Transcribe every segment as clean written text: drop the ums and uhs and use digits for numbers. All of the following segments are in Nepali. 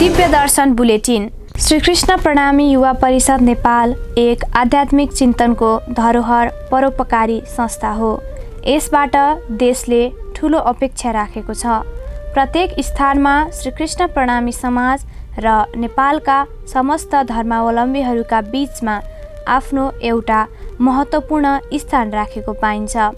दिव्य दर्शन बुलेटिन। श्रीकृष्ण प्रणामी युवा परिषद नेपाल एक आध्यात्मिक चिन्तनको धरोहर परोपकारी संस्था हो। यसबाट देशले ठूलो अपेक्षा राखेको छ। प्रत्येक स्थानमा श्रीकृष्ण प्रणामी समाज र नेपालका समस्त धर्मावलम्बीहरूका बीचमा आफ्नो एउटा महत्त्वपूर्ण स्थान राखेको पाइन्छ।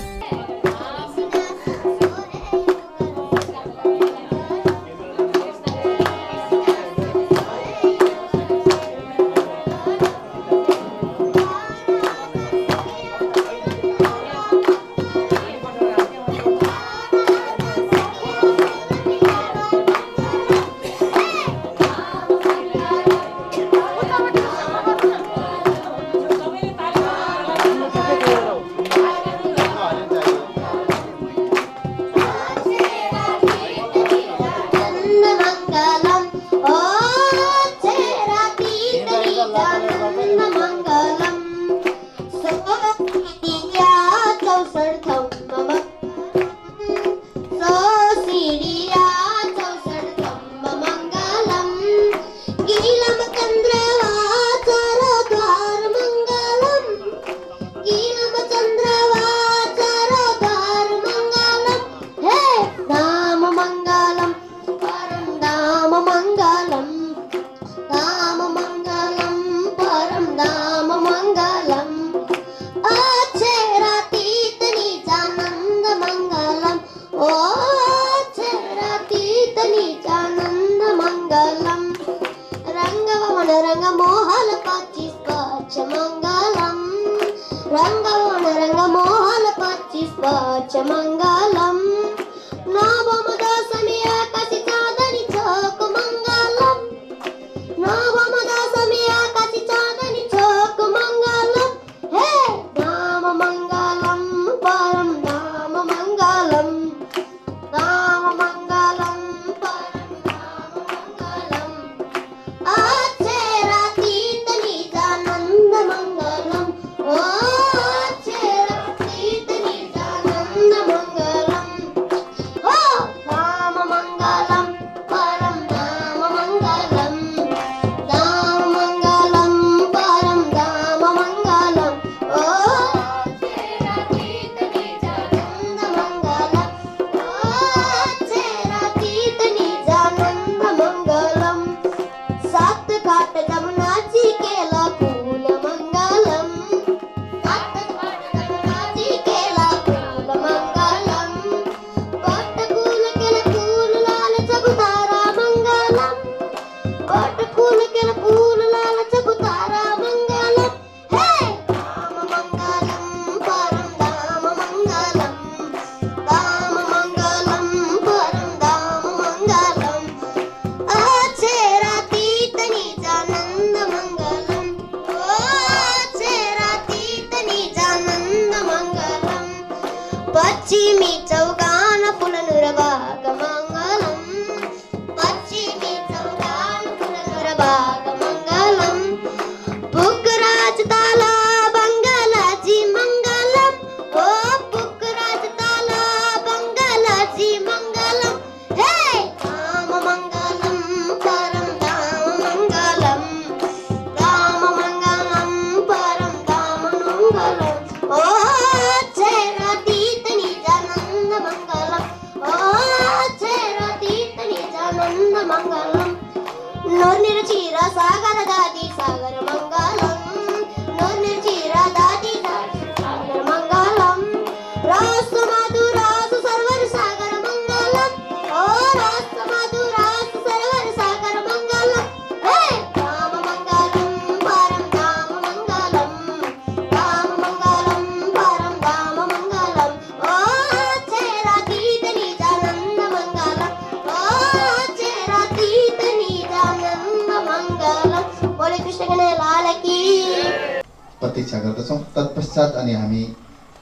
प्रतीक्षा गर्दछौँ। तत्पश्चात अनि हामी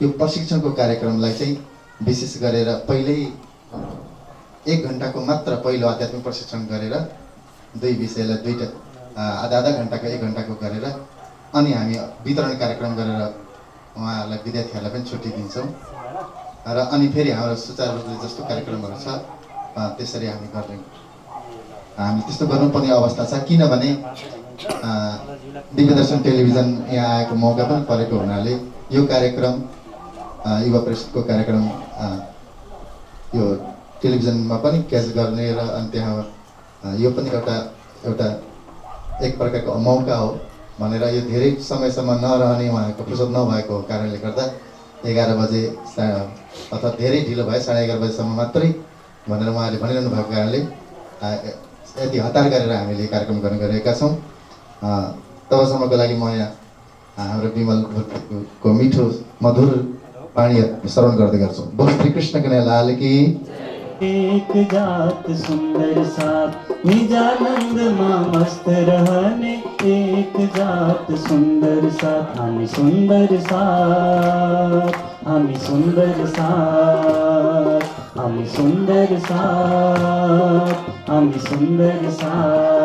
यो प्रशिक्षणको कार्यक्रमलाई चाहिँ विशेष गरेर पहिल्यै 1 घण्टाको मात्र पहिलो आध्यात्मिक प्रशिक्षण गरेर दुई विषयलाई दुईटा आधा घण्टाको 1 घण्टाको गरेर अनि हामी वितरण कार्यक्रम गरेर उहाँहरूलाई विद्यार्थीहरूलाई पनि छुट्टी दिन्छौँ र अनि फेरि हाम्रो सुचारू रूपले जस्तो कार्यक्रमहरू छ त्यसरी हामी गर्दै हामी त्यस्तो गर्नुपर्ने अवस्था छ। किनभने दिव्यदर्शन टेलिभिजन यहाँ आएको मौका पनि परेको हुनाले यो कार्यक्रम युवा परिषदको कार्यक्रम यो टेलिभिजनमा पनि क्याच गर्ने र अनि त्यहाँ यो पनि एउटा एक प्रकारको मौका हो भनेर यो धेरै समयसम्म नरहने उहाँको फुर्सद नभएको कारणले गर्दा 11 बजे अथवा धेरै ढिलो भयो 11:30 बजेसम्म मात्रै भनेर उहाँले भनिरहनु भएको कारणले यति हतार गरेर हामीले कार्यक्रम गर्ने गरेका छौँ। तबसम्मको लागि म यहाँ हाम्रो विमल को मिठो मधुर वाणी श्रवण गर्दै गर्छु। बोल श्री कृष्ण कन्हैया लाल की। एक जात सुंदर साथ निजानंद मां मस्त रहने, एक जात सुंदर साथ हामी सुंदर साथ, हामी सुंदर साथ, हामी सुंदर साथ, हामी सुंदर साथ।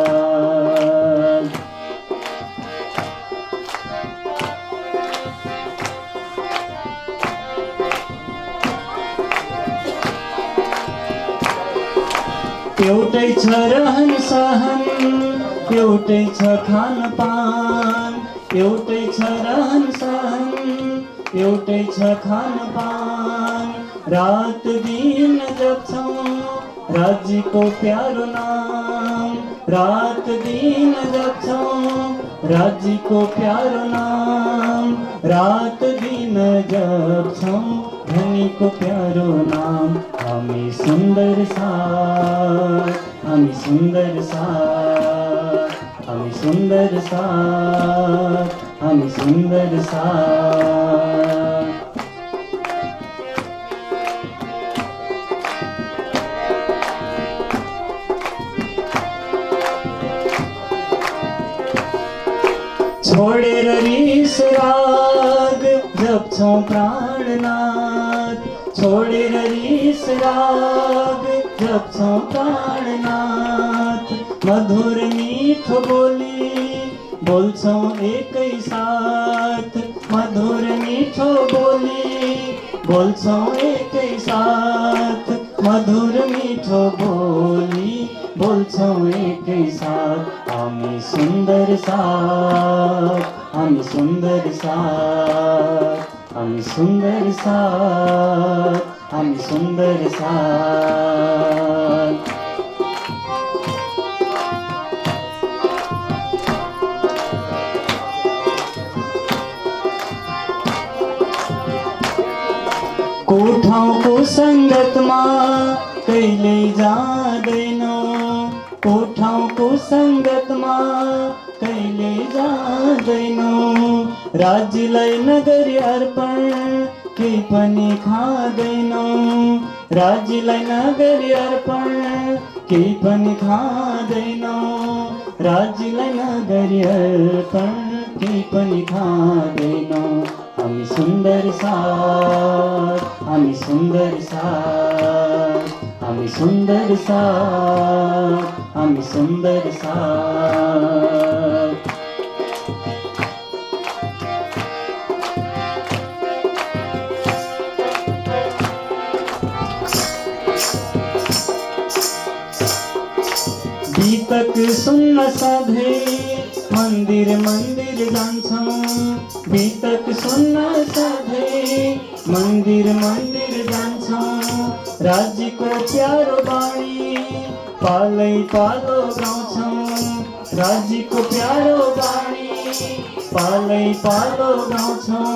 एउटै छ रहन सहन, एउटै छ खानपान, एउटै छ रहन सहन, एउटै छ खानपान। रात दिन जप्छौँ राज्यको प्यारो नाम, रात दिन जप्छौँ राज्यको प्यारो नाम, रात दिन जप्छौँ धनीको प्यारो नाम। हामी सुंदर साथ, हामी सुंदर साथ, हामी सुंदर साथ, हामी सुंदर साथ। छोडेर रिस राग जप्छौँ प्राणनाथ, छोडेर रिस राग जप्छौँ प्राणनाथ। मधुर मिठो बोली बोल्छौँ एकै साथ, मधुर मिठो बोली बोल्छौँ एकै साथ, मधुर मिठो बोली बोल्छौँ एकै साथ। हामी सुंदर साथ, हामी सुंदर साथ, हामी सुंदर साथ, हामी सुंदर साथ। कोठाउँको सङ्गतमा कहिले जाँदैनौँ, कोठाउँको सङ्गतमा कहिले जाँदैनौँ। राज्यलाई नगरी अर्पण केही पनि खाँदैनौँ, राज्यलाई नगरी अर्पण केही पनि खाँदैनौँ, राज्यलाई नगरी अर्पण केही पनि खाँदैनौँ। हामी सुंदर साथ, हामी सुंदर साथ, हामी सुंदर साथ, हामी सुंदर साथ। गीतक सुन्न सधैँ मन्दिर मन्दिर जान्छौँ, गीतक सुन्न सधैँ मन्दिर मन्दिर जान्छौँ। राज्यको प्यारो बाणी पालै पालो गाउँछौँ, राज्यको प्यारो बाणी पालै पालो गाउँछौँ,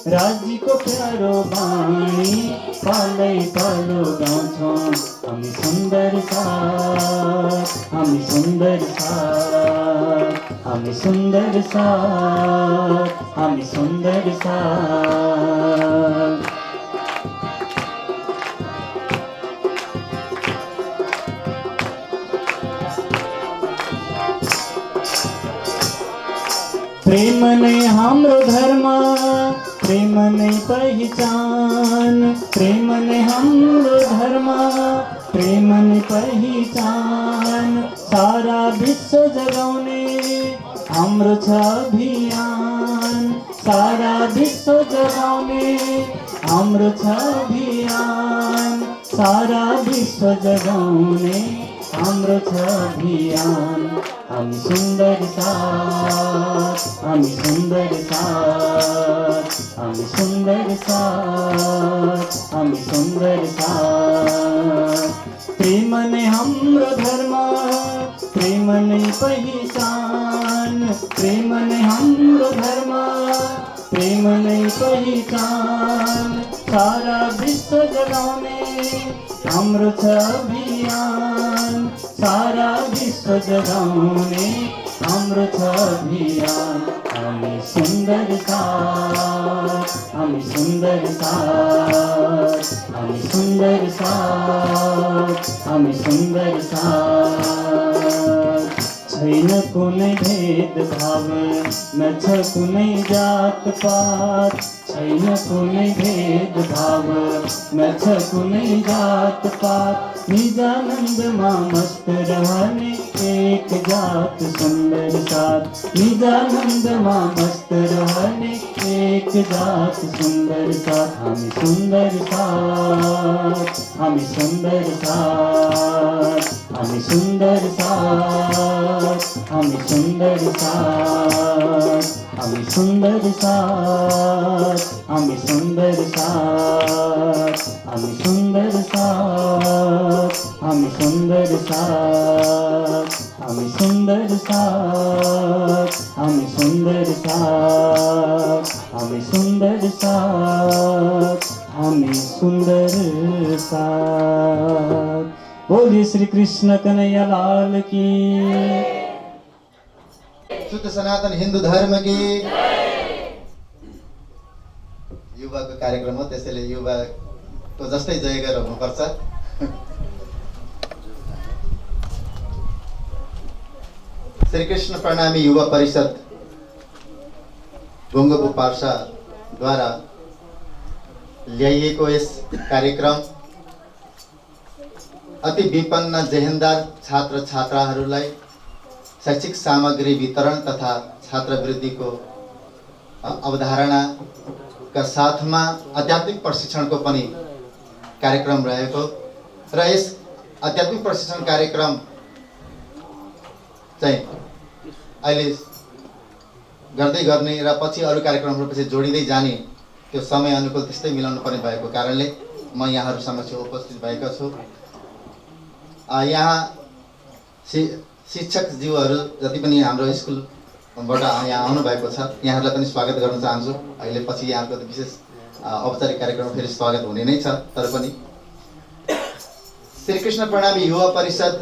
राज्यको प्यारो बाणी पालै पालो गाउँछौँ। हामी सुंदर साथ, हामी सुंदर साथ, हामी सुंदर साथ, हामी सुंदर साथ। प्रेम नै हाम्रो धर्म, प्रेम नै पहिचान, प्रेम नै हाम्रो धर्म, प्रेम नै पहिचान। सारा विश्व जगाउने हाम्रो छ अभियान, सारा विश्व जगाउने हाम्रो छ अभियान, सारा विश्व जगाउने हाम्रो छ अभियान। हामी सुन्दर साथ, हामी सुन्दर साथ, हामी सुन्दर साथ, हामी सुन्दर साथ। प्रेम नै हाम्रो धर्म, प्रेम नै पहिचान, प्रेम नै हाम्रो धर्म, प्रेम नै पहिचान। सारा विश्व जगाउने हाम्रो छ अभियान, सारा विश्व जगाउने हाम्रो छ अभियान। हामी सुन्दर साथ, हामी सुन्दर साथ, हामी सुन्दर साथ, हामी सुन्दर साथ। छैन कुनै भेदभाव, न छ कुनै जात पात, छैन कुनै भेदभाव, न छ कुनै जात पात। निजानन्दमा मस्त रहने एक जात सुन्दर साथ, निजानन्दमा मस्त रहने एक जात सुन्दर साथ। हामी सुन्दर साथ, हामी सुन्दर साथ, हामी सुन्दर साथ, हामी सुन्दर साथ, हामी सुन्दर साथ, हामी सुन्दर साथ, हामी सुन्दर साथ, हामी सुन्दर साथ, हामी सुन्दर साथ, हामी सुन्दर साथ, हामी सुन्दर साथ, हामी सुन्दर साथ। बोलिए श्री कृष्ण कन्हैया लाल की। शुद्ध सनातन हिन्दू धर्म की। युवाको कार्यक्रम हो, त्यसैले युवाको जस्तै जयगार हुनुपर्छ। श्रीकृष्ण प्रणामी युवा परिषद बुङ्गबु पार्साद्वारा ल्याइएको यस कार्यक्रम अति विपन्न जेहेन्दार छात्र छात्राहरूलाई शैक्षिक सामग्री वितरण तथा छात्रवृत्तिको अवधारणाका साथमा आध्यात्मिक प्रशिक्षणको पनि कार्यक्रम रहेको र यस आध्यात्मिक प्रशिक्षण कार्यक्रम चाहिँ अहिले गर्दै गर्ने र पछि अरू कार्यक्रमहरू पछि जोडिँदै जाने त्यो समय अनुकूल त्यस्तै मिलाउनु पर्ने भएको कारणले म यहाँहरू समक्ष उपस्थित भएको छु। यहाँ शिक्षकज्यूहरू जति पनि हाम्रो स्कुलबाट यहाँ आउनुभएको छ यहाँहरूलाई पनि स्वागत गर्न चाहन्छु। अहिले पछि यहाँको विशेष औपचारिक कार्यक्रम फेरि स्वागत हुने नै छ, तर पनि श्रीकृष्ण प्रणामी युवा परिषद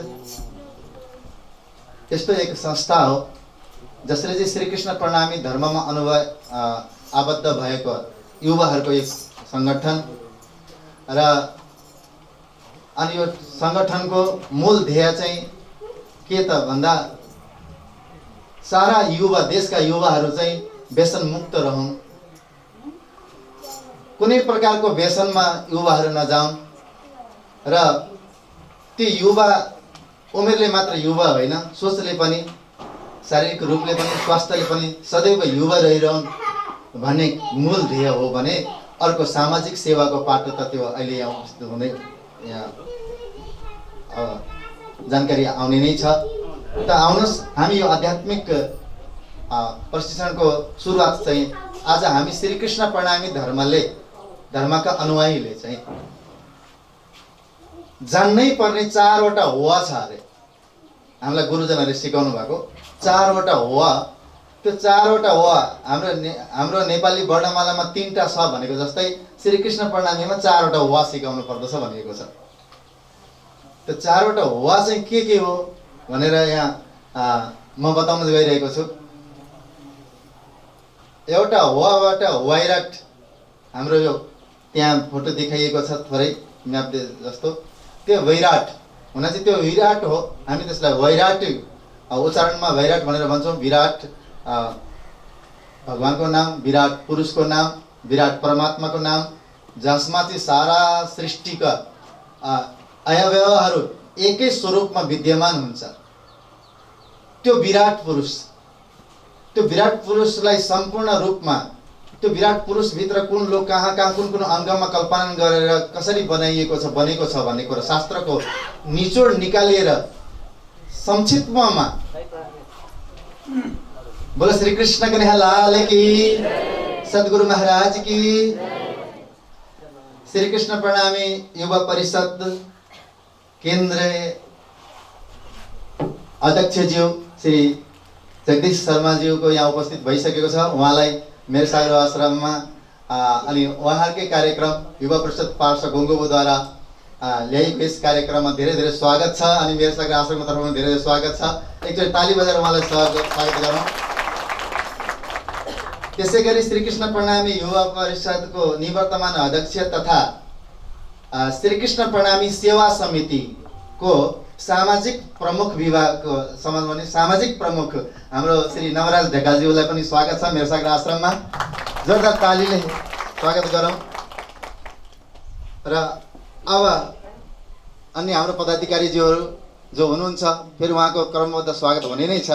यस्तो एक संस्था हो जसले चाहिँ श्रीकृष्ण प्रणामी धर्ममा आबद्ध भएको युवाहरूको एक सङ्गठन र अनि यो सङ्गठनको मूल ध्येय चाहिँ के त भन्दा सारा युवा देशका युवाहरू चाहिँ व्यसन मुक्त रहन्, कुनै प्रकारको व्यसनमा युवाहरू नजाउन् र ती युवा उमेरले मात्र युवा होइन, सोचले पनि शारीरिक रूपले पनि स्वास्थ्यले पनि सदैव युवा रहिरहन् भन्ने मूल ध्येय हो भने अर्को सामाजिक सेवाको पाटो त त्यो अहिले यहाँ उपस्थित हुँदै यहाँ जानकारी आउने नै छ। त आउनुहोस् हामी यो आध्यात्मिक प्रशिक्षणको सुरुवात चाहिँ आज हामी श्रीकृष्ण प्रणामी धर्मका अनुयायीले चाहिँ जान्नै पर्ने 4 वटा होवा छ अरे। हामीलाई गुरुजनहरूले सिकाउनु भएको 4 वटा होवा। त्यो 4 वटा होवा हाम्रो नेपाली वर्णमालामा 3टा छ भनेको जस्तै श्रीकृष्ण प्रणामीमा 4 वटा होवा सिकाउनु पर्दछ भनिएको छ। त्यो 4 वटा होवा चाहिँ के हो भनेर यहाँ म बताउन गइरहेको छु। एउटा होवाबाट वैराट, हाम्रो यो त्यहाँ फोटो देखाइएको छ थोरै म्याप जस्तो, त्यो वैराट हुन चाहिँ त्यो विराट हो। हामी त्यसलाई वैराट उच्चारणमा वैराट भनेर भन्छौँ। विराट भगवानको नाम, विराट पुरुषको नाम, विराट परमात्माको नाम, जसमा चाहिँ सारा सृष्टिका अवयवहरू एकै स्वरूपमा विद्यमान हुन्छ। त्यो विराट पुरुष, त्यो विराट पुरुषलाई सम्पूर्ण रूपमा त्यो विराट पुरुषभित्र कुन लोक कहाँ कुन अङ्गमा कल्पना गरेर कसरी बनेको छ भन्ने कुरा शास्त्रको निचोड निकालिएर संक्षिप्तमा बोलो श्री कृष्ण कन्हैया लाल की, सद्गुरु महाराज की। श्री कृष्ण प्रणामी युवा परिषद केन्द्रीय अध्यक्षज्यू श्री जगदीश शर्माज्यूको यहाँ उपस्थित भइसकेको छ। उहाँलाई मेरो सागर आश्रममा अनि उहाँकै कार्यक्रम युवा परिषद पार्श्व गोङ्गोबोद्वारा ल्याएको यस कार्यक्रममा धेरै धेरै स्वागत छ अनि मेरो सागर आश्रमको तर्फबाट धेरै धेरै स्वागत छ। एकचोटि ताली बजाएर उहाँलाई स्वागत गरौँ। त्यसै गरी श्रीकृष्ण प्रणामी युवा परिषदको निवर्तमान अध्यक्ष तथा श्रीकृष्ण प्रणामी सेवा समितिको सामाजिक प्रमुख विभागको सम्बन्धमा सामाजिक प्रमुख हाम्रो श्री नवराज ढकालज्यूलाई पनि स्वागत छ मेरो सागर आश्रममा। जोरदार तालीले स्वागत गरौँ। र अब अन्य हाम्रो पदाधिकारीज्यूहरू जो हुनुहुन्छ फेरि उहाँको क्रमबद्ध स्वागत हुने नै छ।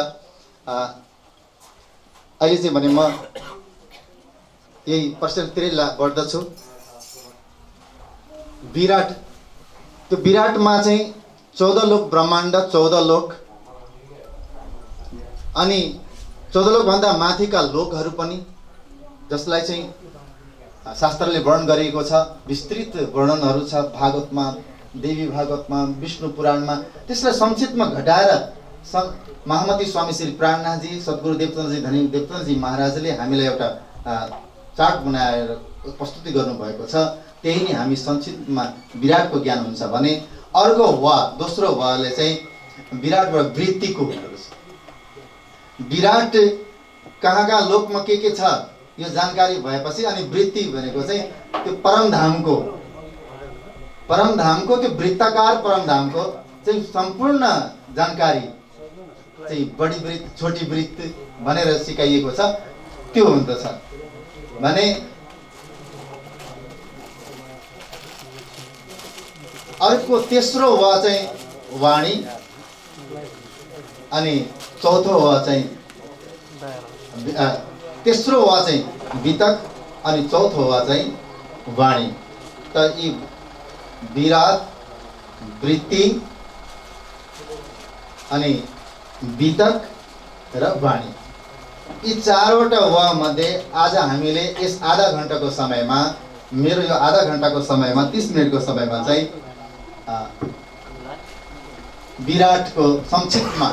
अहिले चाहिँ भने म यही प्रश्नतिरै बढ्दछु। विराट, त्यो विराटमा चाहिँ 14 लोक ब्रह्माण्ड, 14 लोक अनि 14 लोकभन्दा माथिका लोकहरू पनि, जसलाई चाहिँ शास्त्रले वर्णन गरिएको छ। विस्तृत वर्णनहरू छ भागवतमा, देवी भागवतमा, विष्णु पुराणमा। त्यसलाई संक्षिप्तमा घटाएर महामती स्वामी श्री प्राणनाथजी, सद्गुरु देवचन्द्रजी, धनी देवचन्द्रजी महाराजले हामीलाई एउटा चार्ट बनाएर प्रस्तुति गर्नुभएको छ। त्यही नै हामी संक्षिप्तमा विराटको ज्ञान हुन्छ भने अर्को वा दोस्रो वाले चाहिँ विराटबाट वृत्तिको विराट कहाँ कहाँ लोकमा के छ यो जानकारी भएपछि अनि वृत्ति भनेको चाहिँ त्यो परमधामको त्यो वृत्ताकार परमधामको चाहिँ सम्पूर्ण जानकारी चाहिँ बडी वृत्त, छोटी वृत्त भनेर सिकाइएको छ। त्यो हुँदछ भने अर्को तेस्रो वा चाहिँ वाणी अनि चौथो वा चाहिँ तेस्रो वा चाहिँ वितक अनि चौथो वा चाहिँ वाणी। त यी विराट, वृत्ति अनि वितक र वाणी, यी चारवटा वा मध्ये आज हामीले यस आधा घण्टाको समयमा, मेरो यो आधा घण्टाको समयमा 30 मिनटको समयमा चाहिँ विराटको संक्षिप्तमा,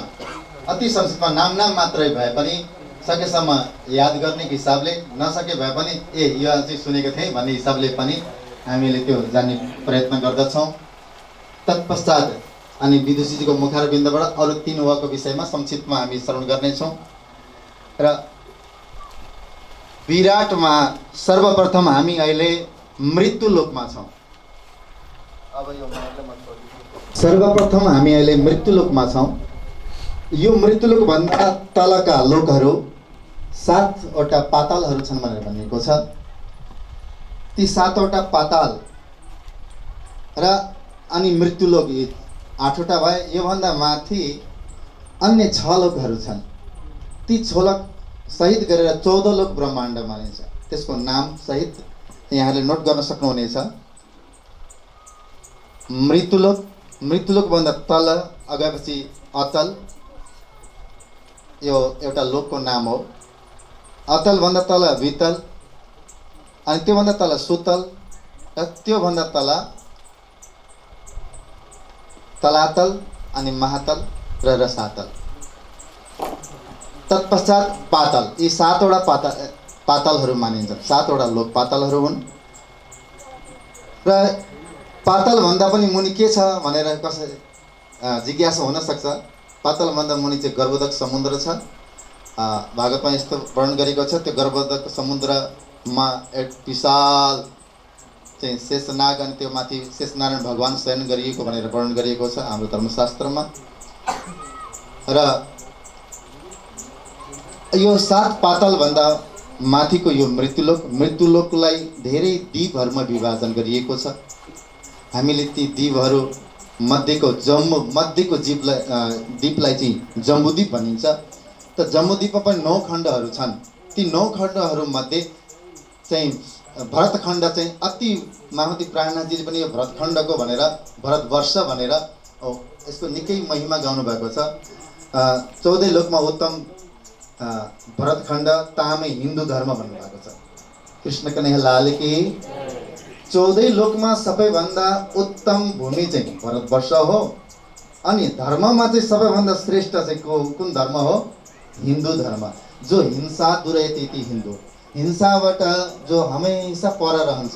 अति संक्षिप्तमा नाम मात्रै भए पनि सकेसम्म याद गर्ने हिसाबले, नसके भए पनि यो चाहिँ सुनेको थिएँ भन्ने हिसाबले पनि हामीले त्यो जान्ने प्रयत्न गर्दछौँ। तत्पश्चात अनि विदुषीजीको मुखारबिन्दबाट अरू 3 वाको विषयमा संक्षिप्तमा हामी श्रवण गर्नेछौँ। र विराटमा सर्वप्रथम हामी अहिले मृत्यु लोकमा छौँ। सर्वप्रथम हामी अहिले मृत्यु लोकमा छौँ। यो मृत्यु लोकभन्दा तलका लोकहरू 7 वटा पातालहरू छन् भनेर भनिएको छ। ती 7 वटा पाताल र अनि मृत्यु लोक 8 वटा भए। योभन्दा माथि अन्य 6 लोकहरू छन्। ती 6 लोक सहित गरेर 14 लोक ब्रह्माण्ड मानिन्छ। त्यसको नाम सहित यहाँले नोट गर्न सक्नुहुनेछ। मृत्युलोक, मृत्युलोकभन्दा तल अगापछि अतल, यो एउटा लोकको नाम हो। अतलभन्दा तल वितल, अनि त्योभन्दा तल सुतल, र त्योभन्दा तल तलातल अनि महातल र रसातल। तत्पश्चात पातल, यी 7 वटा पातलहरू मानिन्छ। 7 वटा लोक पातलहरू हुन्। र पातलभन्दा पनि मुनि के छ भनेर कसै जिज्ञासा हुनसक्छ। पातलभन्दा मुनि चाहिँ गर्भोदक समुद्र छ। भागवतमा यस्तो वर्णन गरेको छ, त्यो गर्भोदक समुद्रमा एक विशाल चाहिँ शेषनाग अनि त्यो माथि शेषनारायण भगवान शयन गरिएको भनेर वर्णन गरिएको छ हाम्रो धर्मशास्त्रमा। र यो 7 पातलभन्दा माथिको यो मृत्युलोकलाई धेरै द्वीपहरूमा विभाजन गरिएको छ। हामीले ती द्वीपहरू मध्येको द्वीपलाई चाहिँ जम्बुद्वीप भनिन्छ। त जम्बुद्वीपमा पनि 9 खण्डहरू छन्। ती 9 खण्डहरूमध्ये चाहिँ भरतखण्ड चाहिँ अति महामती प्राणनाथजीले पनि यो भरतखण्डको भनेर भरतवर्ष भनेर यसको निकै महिमा गाउनु भएको छ। 14 लोकमा उत्तम भरतखण्ड तामै हिन्दू धर्म भन्नुभएको छ। कृष्ण कन्हैया लाल की। 14 लोकमा सबैभन्दा उत्तम भूमि चाहिँ भारतवर्ष हो। अनि धर्ममा चाहिँ सबैभन्दा श्रेष्ठ चाहिँ कुन धर्म हो? हिन्दू धर्म। जो हिंसा दुरैति हिन्दू, हिंसाबाट जो हमेशा पर रहन्छ,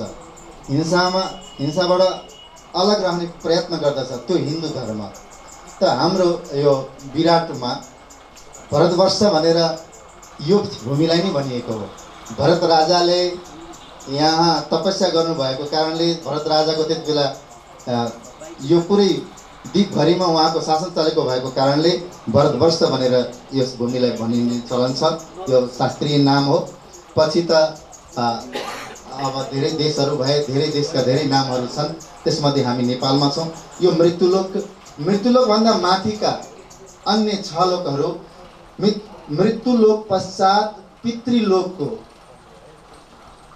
हिंसाबाट अलग रहने प्रयत्न गर्दछ, त्यो हिन्दू धर्म। त हाम्रो यो विराटमा भरतवर्ष भनेर यो भूमिलाई नै भनिएको हो। भरत राजाले यहाँ तपस्या गर्नुभएको कारणले भरत राजाको त्यति बेला यो पुरै दिपभरिमा उहाँको शासन चलेको भएको कारणले भरतवर्ष भनेर यस भूमिलाई भनिने चलन छ। यो शास्त्रीय नाम हो। पछि त अब धेरै देशहरू भए, धेरै देशका धेरै नामहरू छन्, त्यसमध्ये हामी नेपालमा छौँ। यो मृत्युलोकभन्दा माथिका अन्य 6 लोकहरू, मृत्युलोक पश्चात पितृलोकको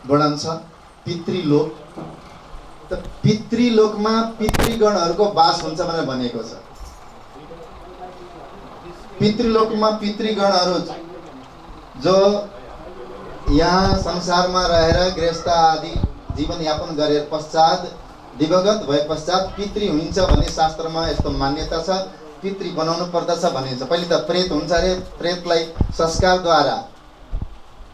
वर्णन छ। पितृलोक, त पितृलोकमा पितृगणहरूको वास हुन्छ भनेर भनिएको छ। पितृलोकमा पितृगणहरू जो यहाँ संसारमा रहेर गृहस्थ आदि जीवनयापन गरेर पश्चात दिवगत भए पश्चात पितृ हुन्छ भन्ने शास्त्रमा यस्तो मान्यता छ। पितृ बनाउनु पर्दछ भनिन्छ। पहिले त प्रेत हुन्छ अरे, प्रेतलाई संस्कारद्वारा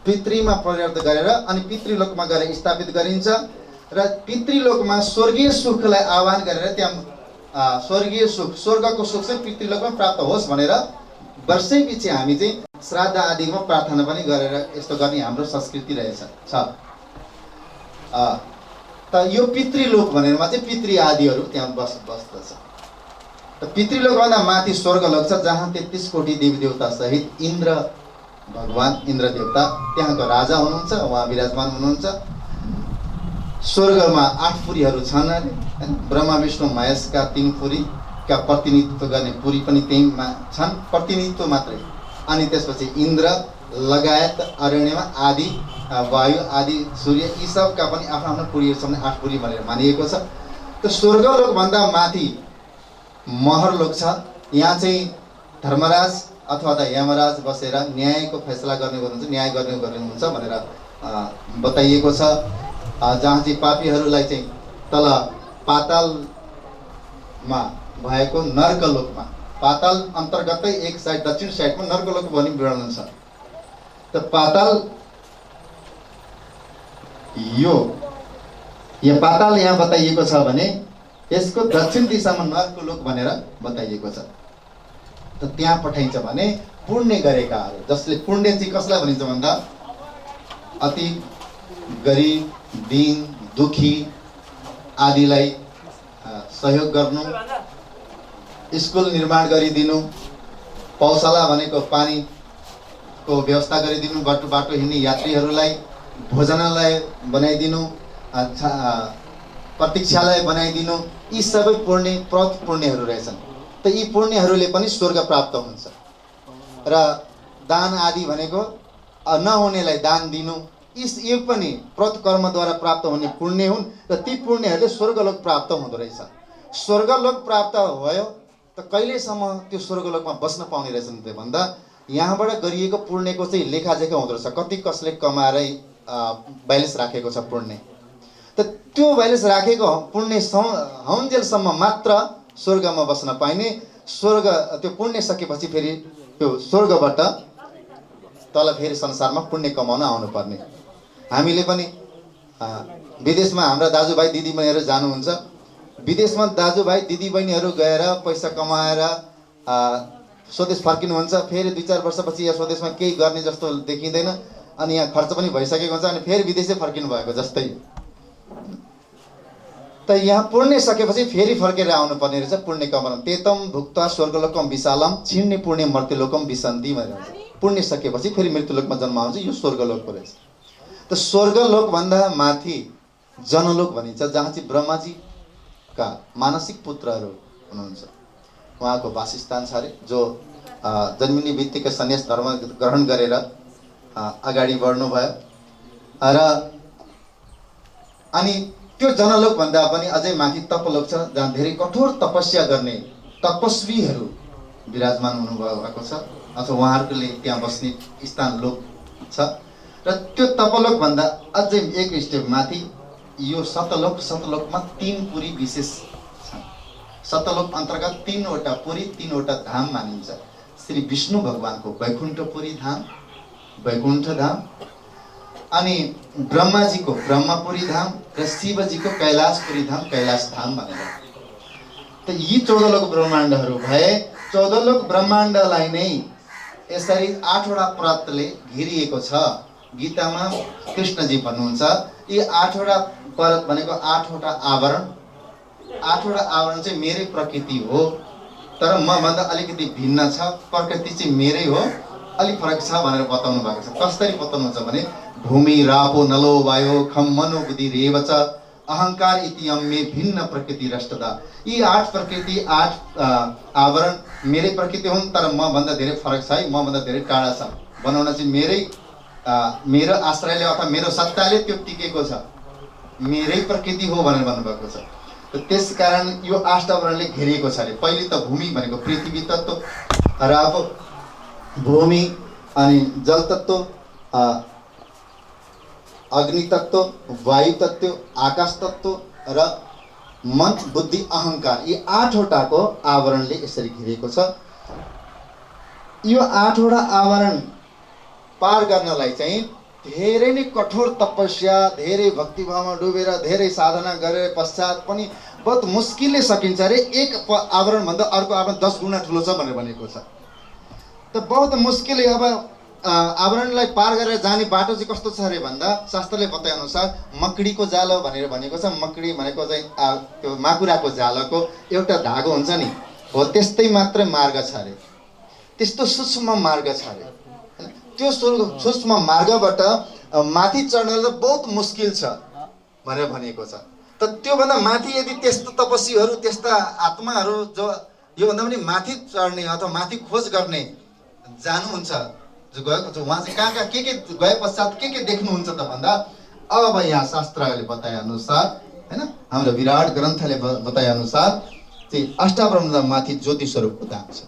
पितृमा परिवर्तन गरेर अनि पितृलोकमा गएर स्थापित गरिन्छ र पितृलोकमा स्वर्गीय सुखलाई आह्वान गरेर त्यहाँ स्वर्गीय सुख, स्वर्गको सुख चाहिँ पितृलोकमा प्राप्त होस् भनेर वर्षै पछि हामी चाहिँ श्राद्ध आदिमा प्रार्थना पनि गरेर यस्तो गर्ने हाम्रो संस्कृति रहेछ छ। त यो पितृलोक भनेरमा चाहिँ पितृ आदिहरू त्यहाँ बस्दछ। त पितृलोकभन्दा माथि स्वर्गलोक छ, जहाँ 33 कोटी देवी देवता सहित इन्द्र भगवान, इन्द्र देवता त्यहाँको राजा हुनुहुन्छ, उहाँ विराजमान हुनुहुन्छ। स्वर्गमा 8 पुरीहरू छन् अरे, ब्रह्मा विष्णु महेशका 3 पुरीका प्रतिनिधित्व गर्ने पुरी पनि त्यहीमा छन्, प्रतिनिधित्व मात्रै। अनि त्यसपछि इन्द्र लगायत अरण्यमा आदि वायु आदि सूर्य यी सबका पनि आफ्नो आफ्नो पुरीहरू छन्, 8 पुरी भनेर मानिएको छ। त स्वर्गलोकभन्दा माथि महरलोक छ। यहाँ चाहिँ धर्मराज अथवा त यमराज बसेर न्यायको फैसला गर्ने गर्नुहुन्छ, न्याय गर्नुहुन्छ भनेर बताइएको छ। जहाँ चाहिँ पापीहरूलाई चाहिँ तल पातालमा भएको नर्कलोकमा, पाताल अन्तर्गतै एक साइड दक्षिण साइडमा नर्कलोक भनी वर्णन छ। त पाताल यो पाताल यहाँ बताइएको छ भने यसको दक्षिण दिशामा नर्कलोक भनेर बताइएको छ। त त्यहाँ पठाइन्छ भने पुण्य गरेकाहरू, जसले पुण्य चाहिँ कसलाई भनिन्छ भन्दा अति गरिब, दीन, दुखी आदिलाई सहयोग गर्नु, स्कुल निर्माण गरिदिनु, पौशाला भनेको पानीको व्यवस्था गरिदिनु, बाटो हिँड्ने यात्रीहरूलाई भोजनालय बनाइदिनु, प्रतीक्षालय बनाइदिनु, यी सबै पुण्यहरू रहेछन्। त यी पुण्यहरूले पनि स्वर्ग प्राप्त हुन्छ। र दान आदि भनेको नहुनेलाई दान दिनु, यो पनि कर्मद्वारा प्राप्त हुने पुण्य हुन् र ती पुण्यहरूले स्वर्गलोक प्राप्त हुँदो रहेछ। स्वर्गलोक प्राप्त भयो त कहिलेसम्म त्यो स्वर्गलोकमा बस्न पाउने रहेछन् त भन्दा यहाँबाट गरिएको पुण्यको चाहिँ लेखाजोखा हुँदो रहेछ। कति कसले कमाएरै ब्यालेन्स राखेको छ पुण्य, त त्यो ब्यालेन्स राखेको पुण्य हौन्जेलसम्म मात्र स्वर्गमा बस्न पाइने। स्वर्ग त्यो पुण्य सकेपछि फेरि त्यो स्वर्गबाट तल फेरि संसारमा पुण्य कमाउन आउनुपर्ने। हामीले पनि विदेशमा हाम्रा दाजुभाइ दिदीबहिनीहरू जानुहुन्छ, विदेशमा दाजुभाइ दिदीबहिनीहरू गएर पैसा कमाएर स्वदेश फर्किनुहुन्छ। फेरि 2-4 वर्षपछि यहाँ स्वदेशमा केही गर्ने जस्तो देखिँदैन, अनि यहाँ खर्च पनि भइसकेको हुन्छ, अनि फेरि विदेशै फर्किनु भएको जस्तै। त यहाँ पुण्य सकेपछि फेरि फर्केर आउनुपर्ने रहेछ पुण्य कमाउन। तेतम भुक्त्वा स्वर्गलोकम विशालम छिन्ने पुण्य मर्त्यलोकम विसन्ति भनेर। पुण्य सकेपछि फेरि मृत्युलोकमा जन्म आउँछ, यो स्वर्गलोकको रहेछ। त स्वर्गलोकभन्दा माथि जनलोक भनिन्छ, जहाँ चाहिँ ब्रह्माजीका मानसिक पुत्रहरू हुनुहुन्छ, उहाँको वासस्थान छ अरे, जो जन्मिने बित्तिकै सन्यास धर्म ग्रहण गरेर अगाडि बढ्नुभयो। र अनि त्यो जनलोक भन्दा पनि अझै माथि तपलोक छ, जहाँ धेरै कठोर तपस्या गर्ने तपस्वीहरू विराजमान हुनुभएको छ अथवा उहाँहरूले त्यहाँ बस्ने स्थान लोक छ र त्यो तपलोक भन्दा अझै एक स्टेप माथि यो सतलोकमा 3 पुरी विशेष छ। सतलोक अन्तर्गत 3वटा पुरी 3वटा धाम मानिन्छ। श्री विष्णु भगवानको वैकुण्ठपुरी धाम, वैकुण्ठ धाम, अनि ब्रह्माजीको ब्रह्मपुरी धाम र शिवजीको कैलाशपुरी धाम, कैलाश धाम भनेर। त यी 14 लोक ब्रह्माण्डहरू भए 14 लोक ब्रह्माण्डलाई नै यसरी 8वटा परतले घेरिएको छ। गीतामा कृष्णजी भन्नुहुन्छ यी 8वटा परत भनेको 8वटा आवरण। 8वटा आवरण चाहिँ मेरै प्रकृति हो, तर म भन्दा अलिकति भिन्न छ, प्रकृति चाहिँ मेरै हो, अलिक फरक छ भनेर बताउनु भएको छ। कसरी बताउनुहुन्छ भने भूमि रापो नलो वायो खम मनो बुद्धि रेव च अहंकार इति मे भिन्न प्रकृति रष्टदा। यी 8 प्रकृति 8 आवरण मेरै प्रकृति हुन्, तर म भन्दा धेरै फरक छ है, म भन्दा धेरै टाढा छ। बनाउन चाहिँ मेरो आश्रयले अथवा मेरो सत्ताले त्यो टिकेको छ, मेरै प्रकृति हो भनेर भन्नुभएको छ। त्यसकारण यो 8 आवरणले घेरिएको छ अरे। पहिले त भूमि भनेको पृथ्वी तत्त्व, राप भूमि, अनि जल तत्त्व, अग्नि तत्त्व, वायु तत्त्व, आकाश तत्त्व र मन बुद्धि अहंकार, यी 8वटाको आवरणले यसरी घेरिएको छ। यो 8वटा आवरण पार गर्नलाई चाहिँ धेरै नै कठोर तपस्या, धेरै भक्तिभावमा डुबेर धेरै साधना गरेर पश्चात पनि बहुत मुस्किलले सकिन्छ अरे। एक आवरण भन्दा अर्को आवरण 10 गुणा ठुलो छ भनेर भनेको छ। त बहुत मुस्किलले अब आवरणलाई पार गरेर जाने बाटो चाहिँ कस्तो छ अरे भन्दा शास्त्रले बताए अनुसार मकडीको जाल भनेर भनेको छ। मकडी भनेको चाहिँ त्यो माकुराको जालको एउटा धागो हुन्छ नि, हो त्यस्तै मात्र मार्ग छ अरे। त्यस्तो सूक्ष्म मार्ग छ अरे। त्यो सूक्ष्म मार्गबाट माथि चढ्न बहुत मुस्किल छ भनेर भनिएको छ। त त्योभन्दा माथि यदि त्यस्तो तपस्वीहरू, त्यस्ता आत्माहरू जो योभन्दा पनि माथि चढ्ने अथवा माथि खोज गर्ने जानुहुन्छ, जो गएको छ, उहाँ चाहिँ कहाँ के गए पश्चात के देख्नुहुन्छ त भन्दा अब यहाँ शास्त्रले बताए अनुसार हैन, हाम्रो विराट ग्रन्थले बताए अनुसार चाहिँ अष्टावरणभन्दा माथि ज्योति स्वरूपको धाम छ।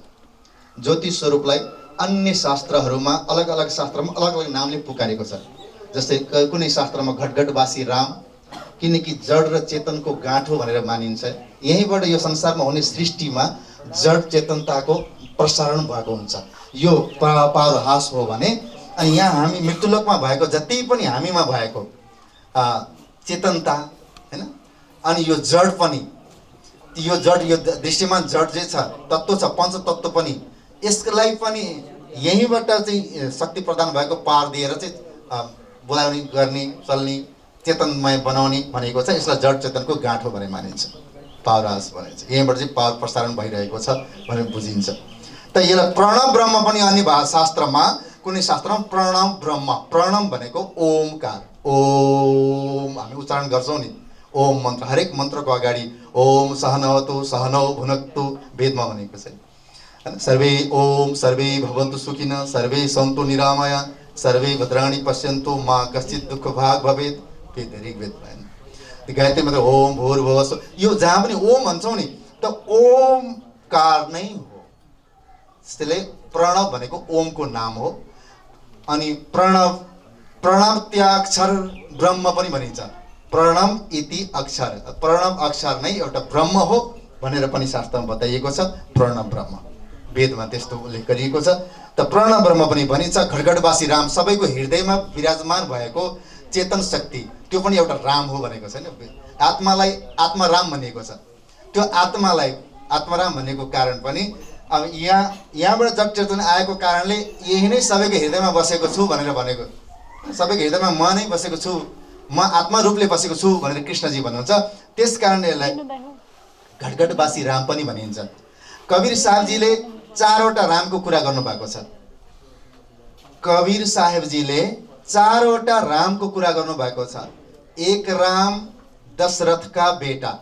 ज्योति स्वरूपलाई अन्य शास्त्रहरूमा अलग अलग शास्त्रमा अलग अलग नामले पुकारेको छ। जस्तै कुनै शास्त्रमा घटघटवासी राम, किनकि जड र चेतनको गाँठो भनेर मानिन्छ। यहीँबाट यो संसारमा हुने सृष्टिमा जड चेतनताको प्रसारण भएको हुन्छ। यो पावर हाउस हो भने, अनि यहाँ हामी मृत्युलोकमा भएको जति पनि हामीमा भएको चेतनता हैन, अनि यो जड पनि, यो जड, यो दृश्यमान जड जे छ तत्त्व छ, पञ्च तत्त्व पनि, यसलाई पनि यहीँबाट चाहिँ शक्ति प्रदान भएको पावर दिएर चाहिँ बोलाउने, गर्ने, चल्ने, चेतनमय बनाउने भनेको छ। यसलाई जड चेतनको गाँठो भनेर मानिन्छ, पावर हाउस भनिन्छ। यहीँबाट चाहिँ पावर प्रसारण भइरहेको छ भनेर बुझिन्छ। त यसलाई प्रणव ब्रह्म पनि अन्य शास्त्रमा, कुनै शास्त्रमा प्रणव ब्रह्म, प्रणव भनेको ओमकार, ओम हामी उच्चारण गर्छौँ नि, ओम मन्त्र। हरेक मन्त्रको अगाडि ओम सहनवतु सहनौ भुनक्तु वेदमा भनेको छ हैन। सर्वे ओम सर्वे भवन्तु सुखिनः सर्वे सन्तु निरामया सर्वे भद्राणि पश्यन्तु मा कश्चित् दुःख भाग भवेत्, वेद ऋग्वेदमा हैन। त्यो गायत्री मन्त्र ओम भूर्भुवः स्वः, यो जहाँ पनि ओम भन्छौँ नि त ओमकार नै हो। त्यसले प्रणव भनेको ओमको नाम हो। अनि प्रणव त्याक्षर ब्रह्म पनि भनिन्छ। प्रणव इति अक्षर, प्रणव अक्षर नै एउटा ब्रह्म हो भनेर पनि शास्त्रमा बताइएको छ। प्रणव ब्रह्म वेदमा त्यस्तो उल्लेख गरिएको छ। त प्रणव ब्रह्म पनि भनिन्छ। घटघटवासी राम, सबैको हृदयमा विराजमान भएको चेतन शक्ति, त्यो पनि एउटा राम हो भनेको छ नि। आत्मालाई आत्माराम भनिएको छ। त्यो आत्मालाई आत्माराम भनेको कारण पनि अब यहाँबाट जड चेतन आएको कारणले यही नै सबैको हृदयमा बसेको छु भनेर भनेको। सबैको हृदयमा म नै बसेको छु, म आत्मा रूपले बसेको छु भनेर कृष्णजी भन्नुहुन्छ। त्यस कारणले यसलाई घटघटवासी राम पनि भनिन्छ। कबीर साहबजीले 4वटा रामको कुरा गर्नुभएको छ। कबीर साहेबजीले 4वटा रामको कुरा गर्नुभएको छ। एक राम दशरथ का बेटा,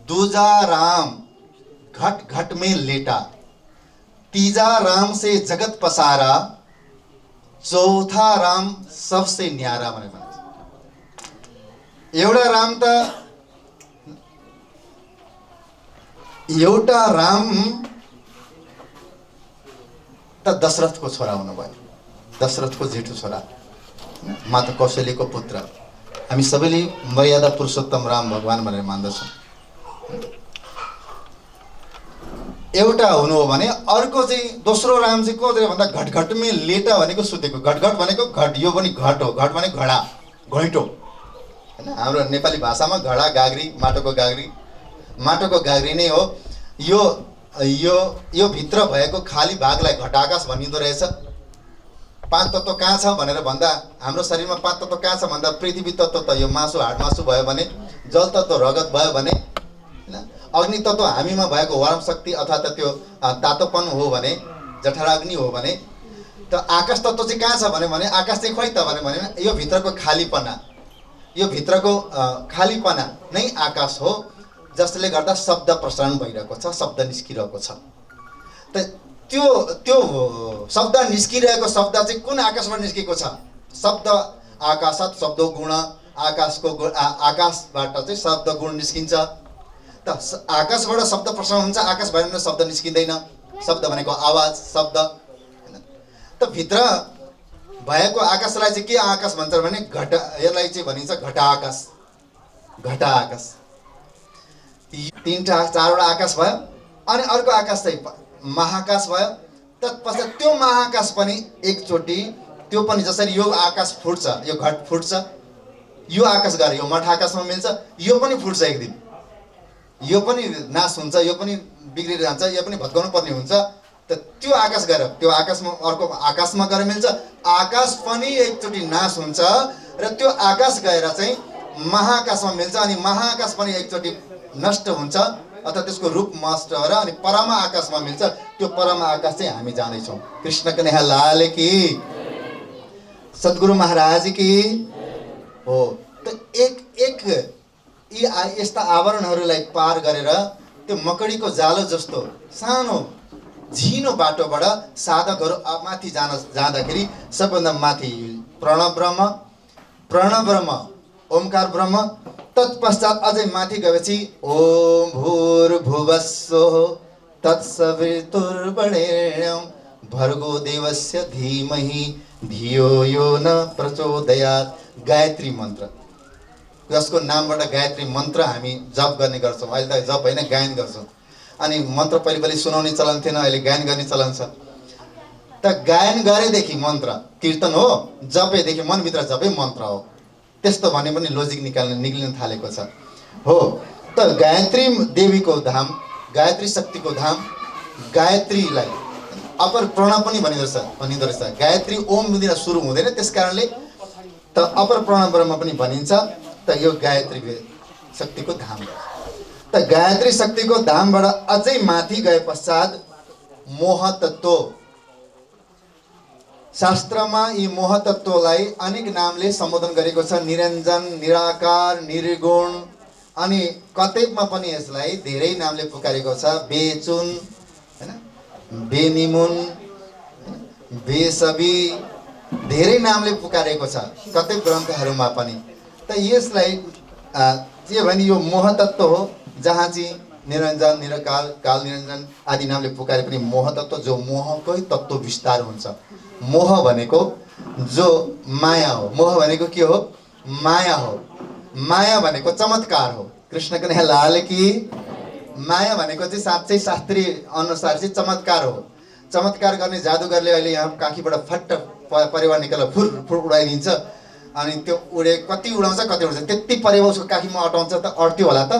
दूजा राम घट घट में लेटा, तीजा राम से जगत पसारा, चौथा राम सबसे न्यारा भनेर भन्छ। एउटा राम त एउटा राम त दशरथको छोरा हुनुभयो, दशरथको जेठो छोरा, माता कौशल्यको पुत्र। हामी सबैले मर्यादा पुरुषोत्तम राम भगवान भनेर मान्दछौँ। एउटा हुनु हो भने अर्को चाहिँ दोस्रो राम चाहिँ को भन्दा घटघटमै लेटा भनेको सुतेको। घटघट भनेको घट, यो पनि घट हो। घट भनेको घडा, घैँटो होइन। हाम्रो नेपाली भाषामा घडा, गाग्री, माटोको गाग्री, माटोको गाग्री नै हो। यो यो यो भित्र भएको खाली भागलाई घटाकाश भनिँदो रहेछ। पाँच तत्त्व कहाँ छ भनेर भन्दा हाम्रो शरीरमा पाँच तत्त्व कहाँ छ भन्दा पृथ्वी तत्त्व त यो मासु हाड मासु भयो भने, जल तत्त्व रगत भयो भने होइन, अग्नि तत्त्व हामीमा भएको वाम शक्ति अर्थात् त्यो तातोपन हो भने, जठराग्नि हो भने, त आकाश तत्त्व चाहिँ कहाँ छ भने आकाश चाहिँ खोइ त भने यो भित्रको खालीपना, यो भित्रको खालीपना नै आकाश हो, जसले गर्दा शब्द प्रसारण भइरहेको छ, शब्द निस्किरहेको छ। त त्यो त्यो शब्द निस्किरहेको शब्द चाहिँ कुन आकाशबाट निस्केको छ? शब्द आकाशात् शब्द गुण, आकाशको आकाशबाट चाहिँ शब्द गुण निस्किन्छ। त आकाशबाट शब्द प्रसारण हुन्छ, आकाश भएन शब्द निस्किँदैन। शब्द भनेको आवाज, शब्द होइन। त भित्र भएको आकाशलाई चाहिँ के आकाश भन्छ भने घटा, यसलाई चाहिँ भनिन्छ घटा आकाश, घटा आकाश। तीनटा चारवटा आकाश भयो अनि अर्को आकाश चाहिँ महाकाश भयो। तत्पश्चात त्यो महाकाश पनि एकचोटि, त्यो पनि जसरी यो आकाश फुट्छ, यो घट फुट्छ, यो आकाश गएर यो मठ आकाशमा मिल्छ, यो पनि फुट्छ एक दिन, यो पनि नाश हुन्छ, यो पनि बिग्रेर जान्छ, यो पनि भत्काउनु पर्ने हुन्छ। त त्यो आकाश गएर त्यो आकाशमा अर्को आकाशमा गएर मिल्छ, आकाश पनि एकचोटि नाश हुन्छ र त्यो आकाश गएर चाहिँ महाकाशमा मिल्छ अनि महाकाश पनि एकचोटि नष्ट हुन्छ अथवा त्यसको रूप नष्ट भएर अनि परम आकाशमा मिल्छ। त्यो परम आकाश चाहिँ हामी जाँदैछौँ। कृष्ण कन्हैया लाल की, सद्गुरु महाराज की हो। त एक यस्ता आवरणहरूलाई पार गरेर त्यो मकडीको जालो जस्तो सानो झिनो बाटोबाट साधकहरू माथि जाँदाखेरि सबभन्दा माथि प्रणव ब्रह्म, प्रणव ब्रह्म, ओमकार ब्रह्म। तत्पश्चात अझै माथि गएपछि ओम भूर्भुवस्सुः तत्सवितुर्वरेण्यं भर्गो देवस्य धीमहि धियो यो न प्रचोदयात्। गायत्री मन्त्र, जसको नामबाट गायत्री मन्त्र हामी जप गर्ने गर्छौँ। अहिले त जप होइन, गायन गर्छौँ। अनि मन्त्र पहिले सुनाउने चलन थिएन, अहिले गायन गर्ने चलन छ। त गायन गरेदेखि मन्त्र कीर्तन हो, जपेदेखि मनभित्र जपे मन्त्र हो। त्यस्तो भने पनि लोजिक निक्लिन थालेको छ हो। त गायत्री देवीको धाम, गायत्री शक्तिको धाम, गायत्रीलाई अपर प्रणव पनि भनिँदो रहेछ। गायत्री ओम दिन सुरु हुँदैन, त्यस कारणले त अपर प्रणव ब्रह्म पनि भनिन्छ। त यो गायत्री शक्तिको धाम। त गायत्री शक्तिको धामबाट अझै माथि गए पश्चात मोह तत्त्व, शास्त्रमा यी मोह तत्त्वलाई अनेक नामले सम्बोधन गरेको छ। निरञ्जन, निराकार, निर्गुण, अनि कतैमा पनि यसलाई धेरै नामले पुकारेको छ। बेचुन होइन, बेनिमुन, बेसबी, धेरै नामले पुकारेको छ कतै ग्रन्थहरूमा पनि। त यसलाई के भने यो मोह तत्त्व हो, जहाँ चाहिँ निरञ्जन, निराकार, काल निरञ्जन आदि नामले पुकारे पनि मोह तत्त्व, जो मोहकै तत्त्व विस्तार हुन्छ। मोह भनेको जो माया हो। मोह भनेको के हो? माया हो। माया भनेको चमत्कार हो। कृष्ण कन्हैया लाल की। माया भनेको चाहिँ साँच्चै शास्त्रीय अनुसार चाहिँ चमत्कार हो। चमत्कार गर्ने जादुगरले अहिले यहाँ काखीबाट फट्ट परिवार निकालेर फुर फुर उडाइदिन्छ। अनि त्यो कति उडाउँछ कति उडाउँछ, त्यति परेवा उसको काखीमा अटाउँछ त अट्यो होला त?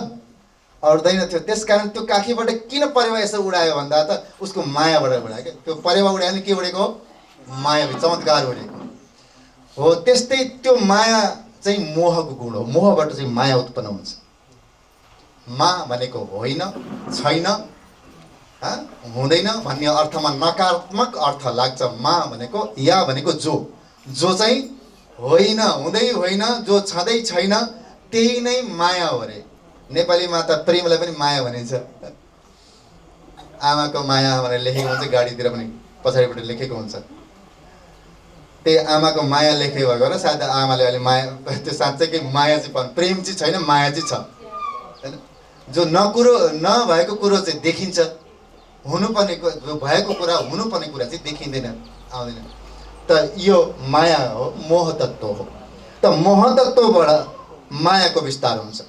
अट्दैन थियो। त्यस कारण त्यो काखीबाट किन परेवा यसो उडायो भन्दा त उसको मायाबाट उडायो क्या। त्यो परेवा उडायो भने के उडेको हो? माया, चमत्कार उडेको हो। त्यस्तै त्यो माया चाहिँ मोहको गुण हो। मोहबाट चाहिँ माया उत्पन्न हुन्छ। मा भनेको होइन, छैन, हुँदैन भन्ने अर्थमा नकारात्मक अर्थ लाग्छ। मा भनेको या भनेको जो चाहिँ होइन, हुँदै होइन, जो छँदै छैन, त्यही नै माया हो अरे। नेपालीमा त प्रेमलाई पनि माया भनिन्छ। आमाको माया भनेर लेखेको हुन्छ, गाडीतिर पनि पछाडिपट्टि लेखेको हुन्छ। त्यही आमाको माया लेखेको भएको र सायद आमाले अहिले माया, त्यो साँच्चैकै माया चाहिँ प्रेम चाहिँ छैन, माया चाहिँ छ होइन। जो नभएको कुरो चाहिँ देखिन्छ, हुनुपर्ने भएको कुरा हुनुपर्ने कुरा चाहिँ देखिँदैन, आउँदैन। त यो माया हो, मोह तत्त्व हो। त मोह तत्त्वबाट मायाको विस्तार हुन्छ।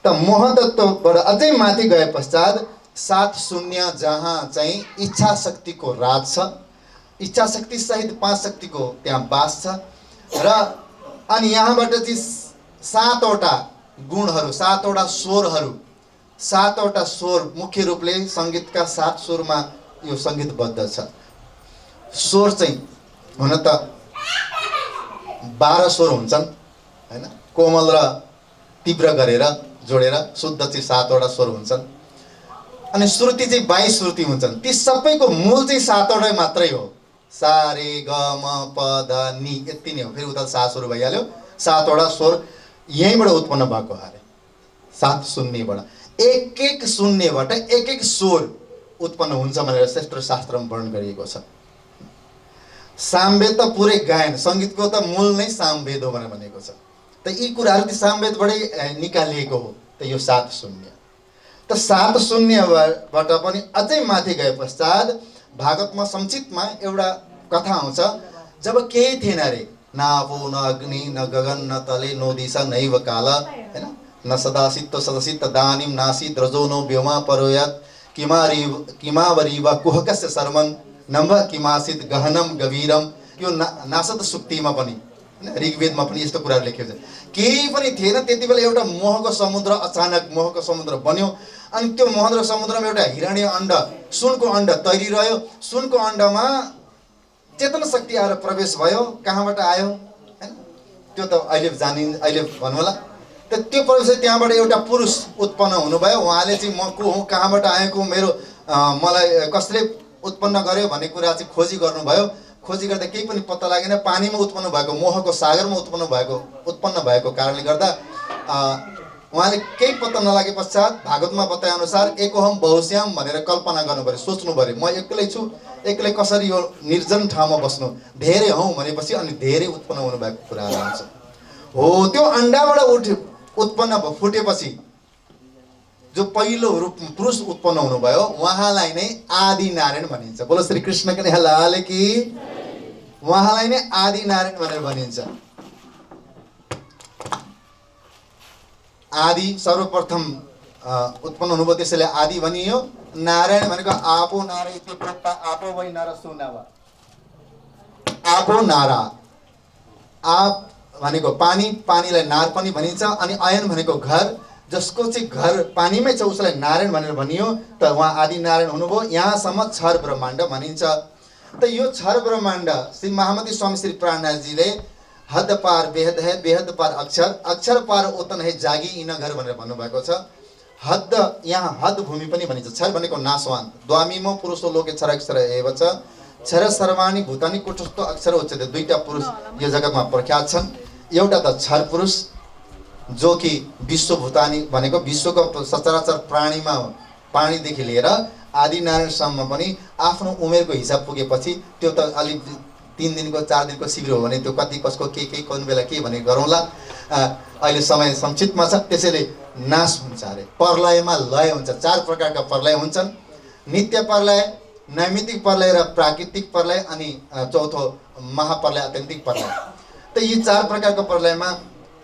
त मोह तत्त्वबाट अझै माथि गए पश्चात 7 शून्य, जहाँ चाहिँ इच्छा शक्तिको राज छ, इच्छा शक्ति सहित 5 शक्तिको त्यहाँ बास छ। र अनि यहाँबाट चाहिँ 7वटा गुणहरू, 7वटा स्वरहरू, 7वटा स्वर मुख्य रूपले सङ्गीतका 7 स्वरमा यो सङ्गीतबद्ध छ। स्वर चाहिँ हुन त 12 स्वर हुन्छन् हैन, कोमल र तीव्र गरेर जोडेर शुद्ध चाहिँ 7वटा स्वर हुन्छन्। अनि श्रुति चाहिँ 22 श्रुति हुन्छन्। ती सबैको मूल चाहिँ 7वटै मात्रै हो। सा रे ग म प ध नि यति नै हो। फेरि उता सा सुरु भइहाल्यो। 7वटा स्वर यहीँबाट उत्पन्न भएको अरे 7 शून्यबाट। एक शून्यबाट एक स्वर उत्पन्न हुन्छ भनेर श्रेष्ठ शास्त्रमा वर्णन गरिएको छ। सामवेद त पुरै गायन सङ्गीतको त मूल नै सामवेद हो भनेर भनेको छ। त यी कुराहरू ती सामवेदबाटै निकालिएको हो। त यो 7 शून्य। त 7 शून्यबाट पनि अझै माथि गए पश्चात भागवतमा संक्षिप्तमा एउटा कथा आउँछ। जब केही थिएन रे, न आपो न अग्नि न गगन न तले नो दिशा नैव काल, हैन, न सदासित सदसित दानिम नासी द्रजो नो व्योमा परोयत किमावरीव कुहकस्य शर्मन नम्ब किमासित गहनम गभीरम। यो नासद सुक्तिमा पनि ऋग्वेदमा पनि यस्तो कुराहरू लेखिएको छ। केही पनि थिएन, त्यति बेला एउटा मोहको समुद्र, अचानक मोहको समुद्र बन्यो। अनि त्यो मोहको समुद्रमा एउटा हिरण्य अण्ड, सुनको अण्ड तैरिरह्यो। सुनको अण्डमा चेतन शक्ति आएर प्रवेश भयो। कहाँबाट आयो हैन, त्यो त अहिले भन्नु होला। त त्यो प्रवेश त्यहाँबाट एउटा पुरुष उत्पन्न हुनुभयो। उहाँले चाहिँ म को हुँ, कहाँबाट आएको, मेरो मलाई कसले उत्पन्न गर्यो भन्ने कुरा चाहिँ खोजी गर्नुभयो। खोजी गर्दा केही पनि पत्ता लागेन। पानीमा उत्पन्न भएको, मोहको सागरमा उत्पन्न भएको कारणले गर्दा उहाँले केही पत्ता नलागे पश्चात भागवतमा बताए अनुसार एकोहम बहुश्याम भनेर कल्पना गर्नु पर्यो, सोच्नु पर्यो। म एक्लै छु, एक्लै कसरी यो निर्जन ठाउँमा बस्नु, धेरै हौँ भनेपछि अनि धेरै उत्पन्न हुनुभएको कुराहरू आउँछ। हो, त्यो अण्डाबाट उत्पन्न फुटेपछि जो पहिलो रूप पुरुष उत्पन्न हुनुभयो उहाँलाई नै आदि नारायण भनिन्छ। बोलो श्री कृष्ण कन्हैया लाल की। उहाँलाई नै आदि नारायण भनेर भनिन्छ। आदि सर्वप्रथम उत्पन्न हुनुभयो, त्यसैले आदि भनियो। नारायण भनेको आपो नारा इति प्रत्ता आपो वै नर सुनावा। आपो नारा, आप भनेको पानी, पानीलाई नार पनि भनिन्छ। अनि अयन भनेको घर, जसको चाहिँ घर पानीमै छ उसलाई नारायण भनेर भनियो। त उहाँ आदि नारायण हुनुभयो। यहाँसम्म छर ब्रह्माण्ड भनिन्छ। त यो छर ब्रह्माण्ड श्री महामती स्वामी श्री प्राणनाथजीले हद पार बेहद है, बेहद पार अक्षर, अक्षर पार ओतन है जागी इन घर भनेर भन्नुभएको छ। हद, यहाँ हद भूमि पनि भनिन्छ। छर भनेको नाशवान, द्वामीमो पुरुषो लोके छर अक्षर एव छ, छर सर्वाणी भूतानी कुटस्थ अक्षर उच्चते। दुईटा पुरुष यो जगतमा प्रख्यात छन्। एउटा त छर पुरुष जो कि विश्व भूतानी भनेको विश्वको सचराचर प्राणीमा, प्राणीदेखि लिएर आदि नारायणसम्म पनि आफ्नो उमेरको हिसाब पुगेपछि त्यो त अलि 3 दिनको 4 दिनको शिविर हो भने त्यो कति कसको के कुन बेला के भने गरौँला। अहिले समय संक्षिप्तमा छ, त्यसैले नाश हुन्छ अरे। प्रलयमा लय हुन्छ। 4 प्रकारका प्रलय हुन्छन्, नित्य प्रलय, नैमित्तिक प्रलय र प्राकृतिक प्रलय, अनि चौथो महाप्रलय, आत्यन्तिक प्रलय। त यी 4 प्रकारको प्रलयमा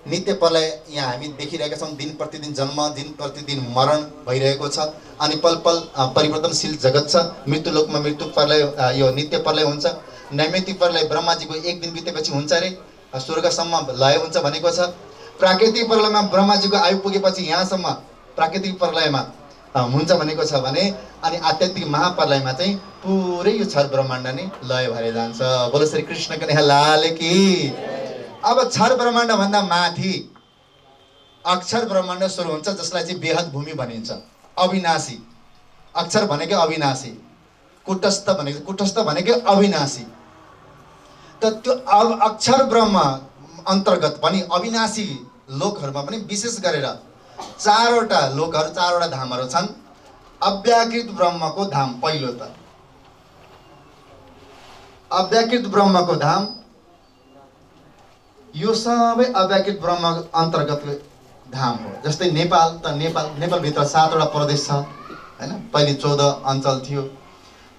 नित्य प्रलय यहाँ हामी देखिरहेका छौँ। दिन प्रतिदिन जन्म, दिन प्रतिदिन मरण भइरहेको छ। अनि पल पल परिवर्तनशील जगत छ। मृत्युलोकमा मृत्यु प्रलय, यो नित्य प्रलय हुन्छ। नैमित्तिक प्रलय ब्रह्माजीको 1 दिन बितेपछि हुन्छ अरे, स्वर्गसम्म लय हुन्छ भनेको छ। प्राकृतिक प्रलयमा ब्रह्माजीको आयु पुगेपछि यहाँसम्म प्राकृतिक प्रलयमा हुन्छ भनेको छ भने, अनि आध्यात्मिक महाप्रलयमा चाहिँ पुरै यो छर ब्रह्माण्ड नै लय भएर जान्छ। बोलो श्री कृष्ण कन्हैया लाल की। अब छर ब्रह्माण्ड भन्दा माथि अक्षर ब्रह्माण्ड सुरु हुन्छ, जसलाई चाहिँ बेहद भूमि भनिन्छ। अविनाशी, अक्षर भनेको अविनाशी, कुटस्थ भनेको अविनाशी। त त्यो अक्षर ब्रह्म अन्तर्गत पनि अविनाशी लोकहरूमा पनि विशेष गरेर 4वटा लोकहरू, 4वटा धामहरू छन्। अव्याकृत ब्रह्मको धाम पहिलो त अव्याकृत ब्रह्मको धाम। यो सबै अव्याकृत ब्रह्म अन्तर्गत धाम हो। जस्तै नेपाल त नेपालभित्र 7वटा प्रदेश छ हैन, पहिले 14 अञ्चल थियो।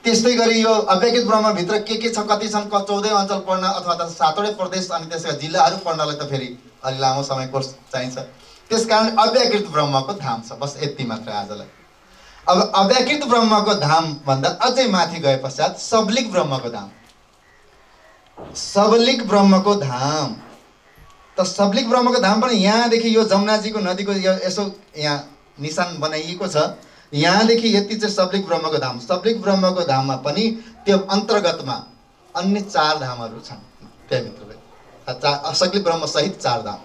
त्यस्तै गरी यो अव्याकृत ब्रह्मभित्र के छ, कति छन्, 14 अञ्चल पढ्न अथवा त 7वटै प्रदेश अनि त्यसका जिल्लाहरू पढ्नलाई त फेरि अलि लामो समय कोर्स चाहिन्छ। त्यसकारण अव्याकृत ब्रह्मको धाम छ। बस यति मात्र आजलाई। अब अव्याकृत ब्रह्मको धाम भन्दा अझै माथि गए पश्चात सबलिक ब्रह्मको धाम। सबलिक ब्रह्मको धाम त सबलिक ब्रह्मको धाम पनि यहाँदेखि यो जमुनाजीको नदीको यसो यहाँ निशान बनाइएको छ। यहाँदेखि यति चाहिँ सबलिक ब्रह्मको धाम। सबलिक ब्रह्मको धाममा पनि त्यो अन्तर्गतमा अन्य 4 धामहरू छन्। त्यहाँभित्र सबलिक ब्रह्म सहित 4 धाम।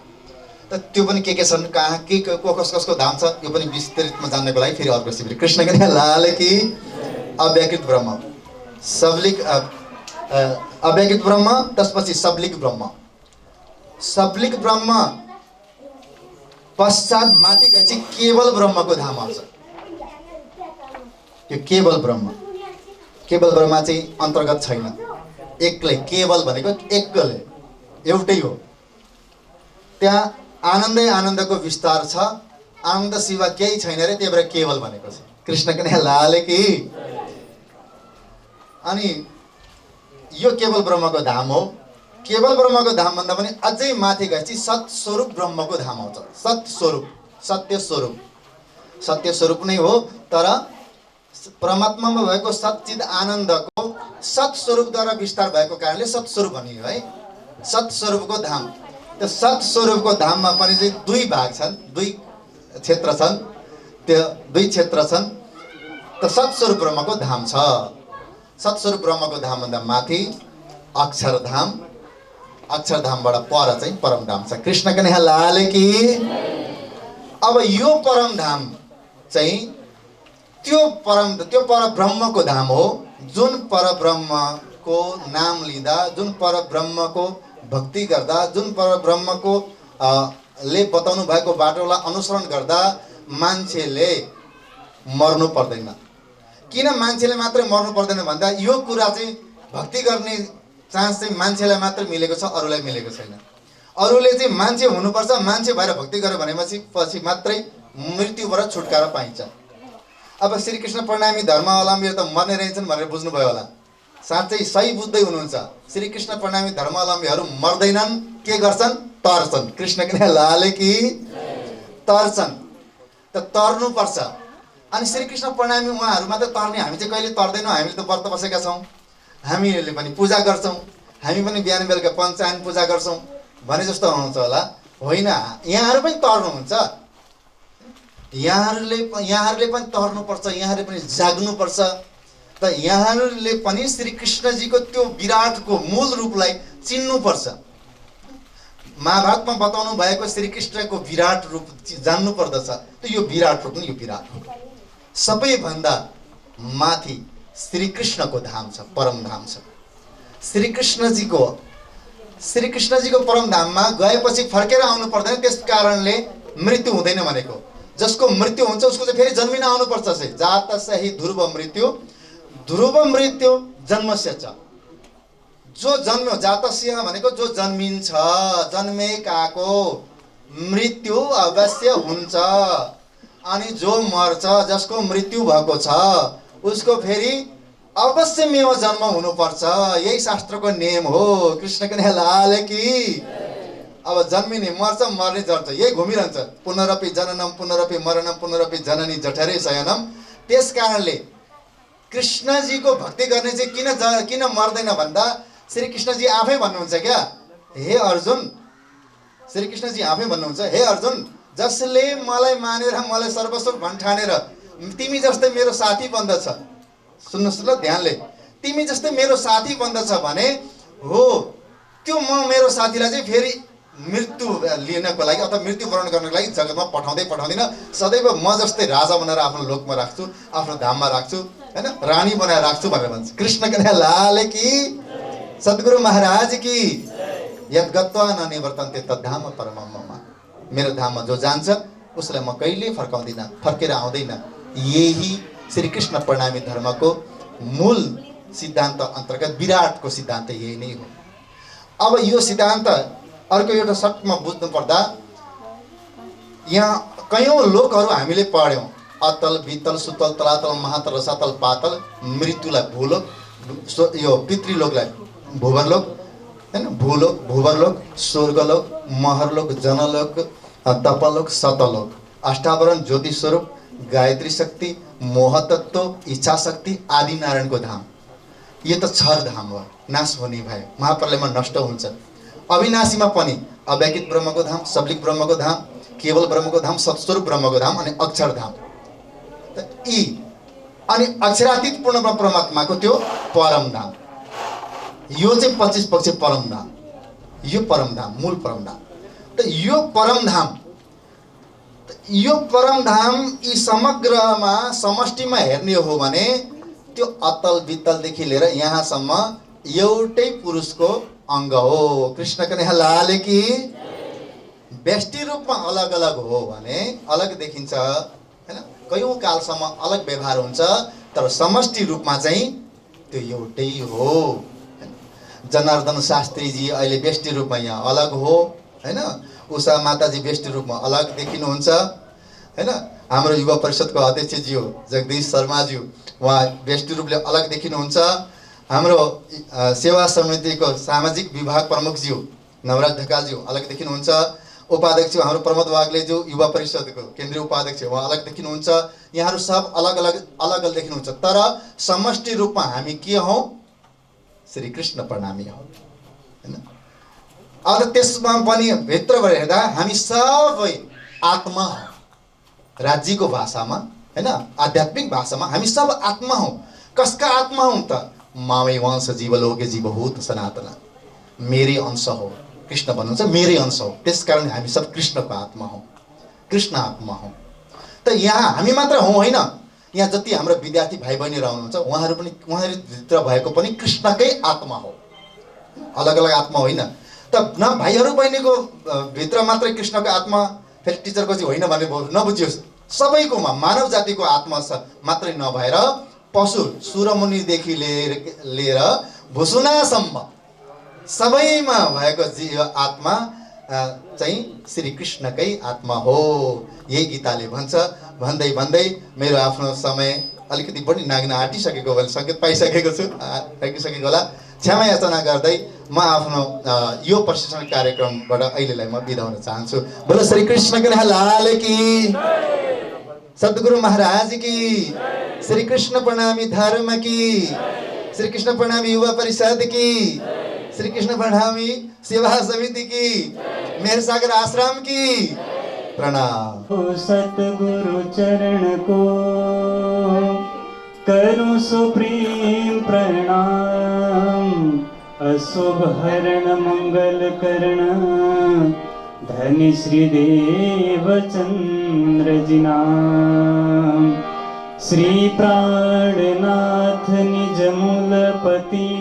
त त्यो पनि के छन्, कहाँ के कसको धाम छ, यो पनि विस्तृतमा जान्नको लागि फेरि अर्को शिविर। कृष्ण कन्हैया लाल की। अव्याकृत ब्रह्म, सबलिक अव्याकृत ब्रह्म, त्यसपछि सबलिक ब्रह्म। सबलिक ब्रह्म पश्चात माथि गएपछि केवल ब्रह्मको धाम आउँछ। यो केवल ब्रह्म चाहिँ अन्तर्गत छैन, एक्लै। केवल भनेको एक्लै, एउटै हो। त्यहाँ आनन्दै आनन्दको विस्तार छ, आनन्द सिवा केही छैन रे, त्यही भएर केवल भनेको छ। कृष्ण कन्हैया लाल की। अनि यो केवल ब्रह्मको धाम हो। केवल ब्रह्मको धाम भन्दा पनि अझै माथि गएपछि सत्स्वरूप ब्रह्मको धाम आउँछ। सत्स्वरूप, सत्य स्वरूप, सत्य स्वरूप नै हो, तर परमात्मामा भएको सच्चिद आनन्दको सत्स्वरूपद्वारा विस्तार भएको कारणले सत्स्वरूप भनियो है। सत्स्वरूपको धाम। त्यो सत्स्वरूपको धाममा पनि चाहिँ 2 भाग छन्, 2 क्षेत्र छन्। त्यो 2 क्षेत्र छन्। त सत्स्वरूप ब्रह्मको धाम छ। सत्स्वरूप ब्रह्मको धाम भन्दा माथि अक्षरधाम, अक्षरधामबाट पर चाहिँ परमधाम छ। कृष्ण कन्हैया लाल की। अब यो परमधाम चाहिँ त्यो परब्रह्मको धाम हो, जुन परब्रह्मको नाम लिँदा, जुन परब्रह्मको भक्ति गर्दा, जुन परब्रह्मको ले बताउनु भएको बाटोलाई अनुसरण गर्दा मान्छेले मर्नु पर्दैन। किन मान्छेले मात्रै मर्नु पर्दैन भन्दा यो कुरा चाहिँ भक्ति गर्ने चान्स चाहिँ मान्छेलाई मात्र मिलेको छ, अरूलाई मिलेको छैन। अरूले चाहिँ मान्छे हुनुपर्छ, मान्छे भएर भक्ति गर्यो भनेपछि मात्रै मृत्युबाट छुटकारा पाइन्छ। अब श्रीकृष्ण प्रणामी धर्मावलम्बीहरू त मर्ने रहेछन् भनेर बुझ्नुभयो होला। साँच्चै सही बुझ्दै हुनुहुन्छ। श्रीकृष्ण प्रणामी धर्मावलम्बीहरू मर्दैनन्, के गर्छन्, तर्छन्। कृष्ण कन्हैया लाल की। तर्छन्, त तर्नुपर्छ। अनि श्रीकृष्ण प्रणामी उहाँहरू मात्र तर्ने, हामी चाहिँ कहिले तर्दैनौँ। हामीले त व्रत बसेका छौँ, हामीले पनि पूजा गर्छौँ, हामी पनि बिहान बेलुका पञ्चायन पूजा गर्छौँ भने जस्तो आउँछ होला। होइन, यहाँहरू पनि तर्नुहुन्छ। यहाँहरूले पनि तर्नुपर्छ, यहाँहरूले पनि जाग्नुपर्छ। त यहाँहरूले पनि श्रीकृष्णजीको त्यो विराटको मूल रूपलाई चिन्नुपर्छ। महाभारतमा बताउनु भएको श्रीकृष्णको विराट रूप जान्नु पर्दछ। त यो विराट रूप नि यो विराट हो। सबैभन्दा माथि श्रीकृष्णको धाम छ, परमधाम छ। श्रीकृष्णजीको परमधाममा गएपछि फर्केर आउनु पर्दैन। त्यस कारणले मृत्यु हुँदैन भनेको। जसको मृत्यु हुन्छ उसको चाहिँ फेरि जन्मिन आउनुपर्छ। जातस्य हि ध्रुव मृत्यु, ध्रुव मृत्यु जन्मस्य च। जो जन्म, जातस्य भनेको जो जन्मिन्छ, जन्मेकाको मृत्यु अवश्य हुन्छ। अनि जो मर्छ, जसको मृत्यु भएको छ, उसको फेरि अवश्य मेव जन्म हुनुपर्छ। यही शास्त्रको नियम हो। कृष्ण कन्हैया लाल की। अब जन्मिने मर्छ, मर्ने जर्छ, यही घुमिरहन्छ। पुनरपि जननम पुनरपि मरणम पुनरपि जननी जठरे शयनम। त्यस कारणले कृष्णजीको भक्ति गर्ने चाहिँ किन मर्दैन भन्दा श्रीकृष्णजी आफै भन्नुहुन्छ क्या, हे अर्जुन, श्रीकृष्णजी आफै भन्नुहुन्छ, हे अर्जुन, जसले मलाई मानेर मलाई सर्वस्व भन्ठानेर तिमी जस्तै मेरो साथी बन्दछ। सुन्नुहोस् ल ध्यानले, तिमी जस्तै मेरो साथी बन्दछ भने हो, त्यो म मेरो साथीलाई चाहिँ फेरि मृत्यु लिनको लागि अथवा मृत्यु वरण गर्नको लागि जगतमा पठाउँदिन। सदैव म जस्तै राजा बनाएर आफ्नो लोकमा राख्छु, आफ्नो धाममा राख्छु, हैन, रानी बनाएर राख्छु भनेर भन्छ। कृष्ण कन्हैया लाल की। सद्गुरु महाराज की। यद गत्वा न निवर्तन्ते तद्धाम परमं मम। मेरो धाममा जो जान्छ उसलाई म कहिले फर्काउँदिन, फर्केर आउँदैन। यही श्रीकृष्ण प्रणामी धर्मको मूल सिद्धान्त अन्तर्गत विराटको सिद्धान्त यही नै हो। अब यो सिद्धान्त अर्को एउटा सर्टमा बुझ्नु पर्दा यहाँ कयौँ लोकहरू हामीले पढ्यौँ। अतल वितल सुतल तलातल महातल रसातल पातल, मृत्युलाई भूलोक, यो पितृलोकलाई भूवरलोक होइन, भूलोक भूवरलोक, स्वर्गलोक, महरलोक, जनलोक, तपलोक, सतलोक, अष्टावरण, ज्योति स्वरूप, गायत्री शक्ति, मोहतत्व, इच्छा शक्ति, आदि नारायणको धाम। यो त छर धाम हो, नाश हुने भए महाप्रलयमा नष्ट हुन्छ। अविनाशीमा पनि अव्याकृत ब्रह्मको धाम, सबलिक ब्रह्मको धाम, केवल ब्रह्मको धाम, सत्स्वरूप ब्रह्मको धाम अनि अक्षरधाम। यी अनि अक्षरातीत पूर्ण परमात्माको त्यो परमधाम। यो चाहिँ 25 पक्ष परमधाम, यो परमधाम, मूल परमधाम। त यो परमधाम यी समग्रमा समष्टिमा हेर्ने हो भने त्यो अतल वितलदेखि लिएर यहाँसम्म एउटै पुरुषको अङ्ग हो। कृष्ण कन्हैया लाल की। व्यष्टि रूपमा अलग अलग हो भने अलग देखिन्छ हैन, कयौँ कालसम्म अलग व्यवहार हुन्छ, तर समष्टि रूपमा चाहिँ त्यो एउटै हो। जनार्दन शास्त्रीजी अहिले व्यष्टि रूपमा यहाँ अलग हो हैन, उषा माताजी व्यष्टि रूपमा अलग देखिनुहुन्छ हैन, हाम्रो युवा परिषदको अध्यक्षज्यू जगदीश शर्माज्यू उहाँ व्यष्टि रूपले अलग देखिनुहुन्छ, हाम्रो सेवा समितिको सामाजिक विभाग प्रमुखज्यू नवराज ढकालज्यू अलग देखिनुहुन्छ, उपाध्यक्ष हाम्रो प्रमोद वाग्लेज्यू युवा परिषदको केन्द्रीय उपाध्यक्ष उहाँ अलग देखिनुहुन्छ। यहाँहरू सब अलग अलग देखिनुहुन्छ, तर समष्टि रूपमा हामी के हौँ? श्री कृष्ण प्रणामी हौँ हैन। अब त्यसमा पनि भित्रबाट हेर्दा हामी सबै आत्मा हौँ। राज्यको भाषामा हैन, आध्यात्मिक भाषामा हामी सब आत्मा हौँ। कसका आत्मा हौँ त? मामै वंश जीवलोके जीवभूत सनातन, मेरै अंश हो। कृष्ण भन्नुहुन्छ मेरै अंश हो, त्यसकारण हामी सब कृष्णको आत्मा हौँ, कृष्ण आत्मा हौँ। त यहाँ हामी मात्र हौँ होइन, यहाँ जति हाम्रो विद्यार्थी भाइ बहिनीहरू आउनुहुन्छ उहाँहरू भित्र भएको पनि कृष्णकै आत्मा हो, अलग अलग आत्मा होइन। त न भाइहरू बहिनीको भित्र मात्रै कृष्णको आत्मा, फेरि टिचरको चाहिँ होइन भने नबुझियोस्। सबैकोमा मानव जातिको आत्मा मात्रै नभएर पशु सुरमुनिदेखि लिएर भुसुनासम्म सबैमा भएको जीव आत्मा चाहिँ श्री कृष्णकै आत्मा हो। यही गीताले भन्छ। भन्दै भन्दै मेरो आफ्नो समय अलिकति बढी नाग्न आँटिसकेको भने सङ्केत पाइसकेको छु, पाइसकेको होला, क्षमा याचना गर्दै म आफ्नो यो प्रशिक्षण कार्यक्रमबाट अहिलेलाई म बिदा हुन चाहन्छु। बोलो श्री कृष्ण कन्हैया लाल की, सद्गुरु महाराज की, श्री कृष्ण प्रणामी धर्म की, श्री कृष्ण प्रणामी युवा परिषद की, श्री कृष्ण प्रणामी सेवा समिति की, मेहर सागर आश्रम की प्रणाम। सतगुरु चरण को करूं सुप्रीम प्रणाम, अशुभ हरण मंगल करण, धन्य श्री देवचंद्र जी नाम। श्री प्राणनाथ निज मूलपति,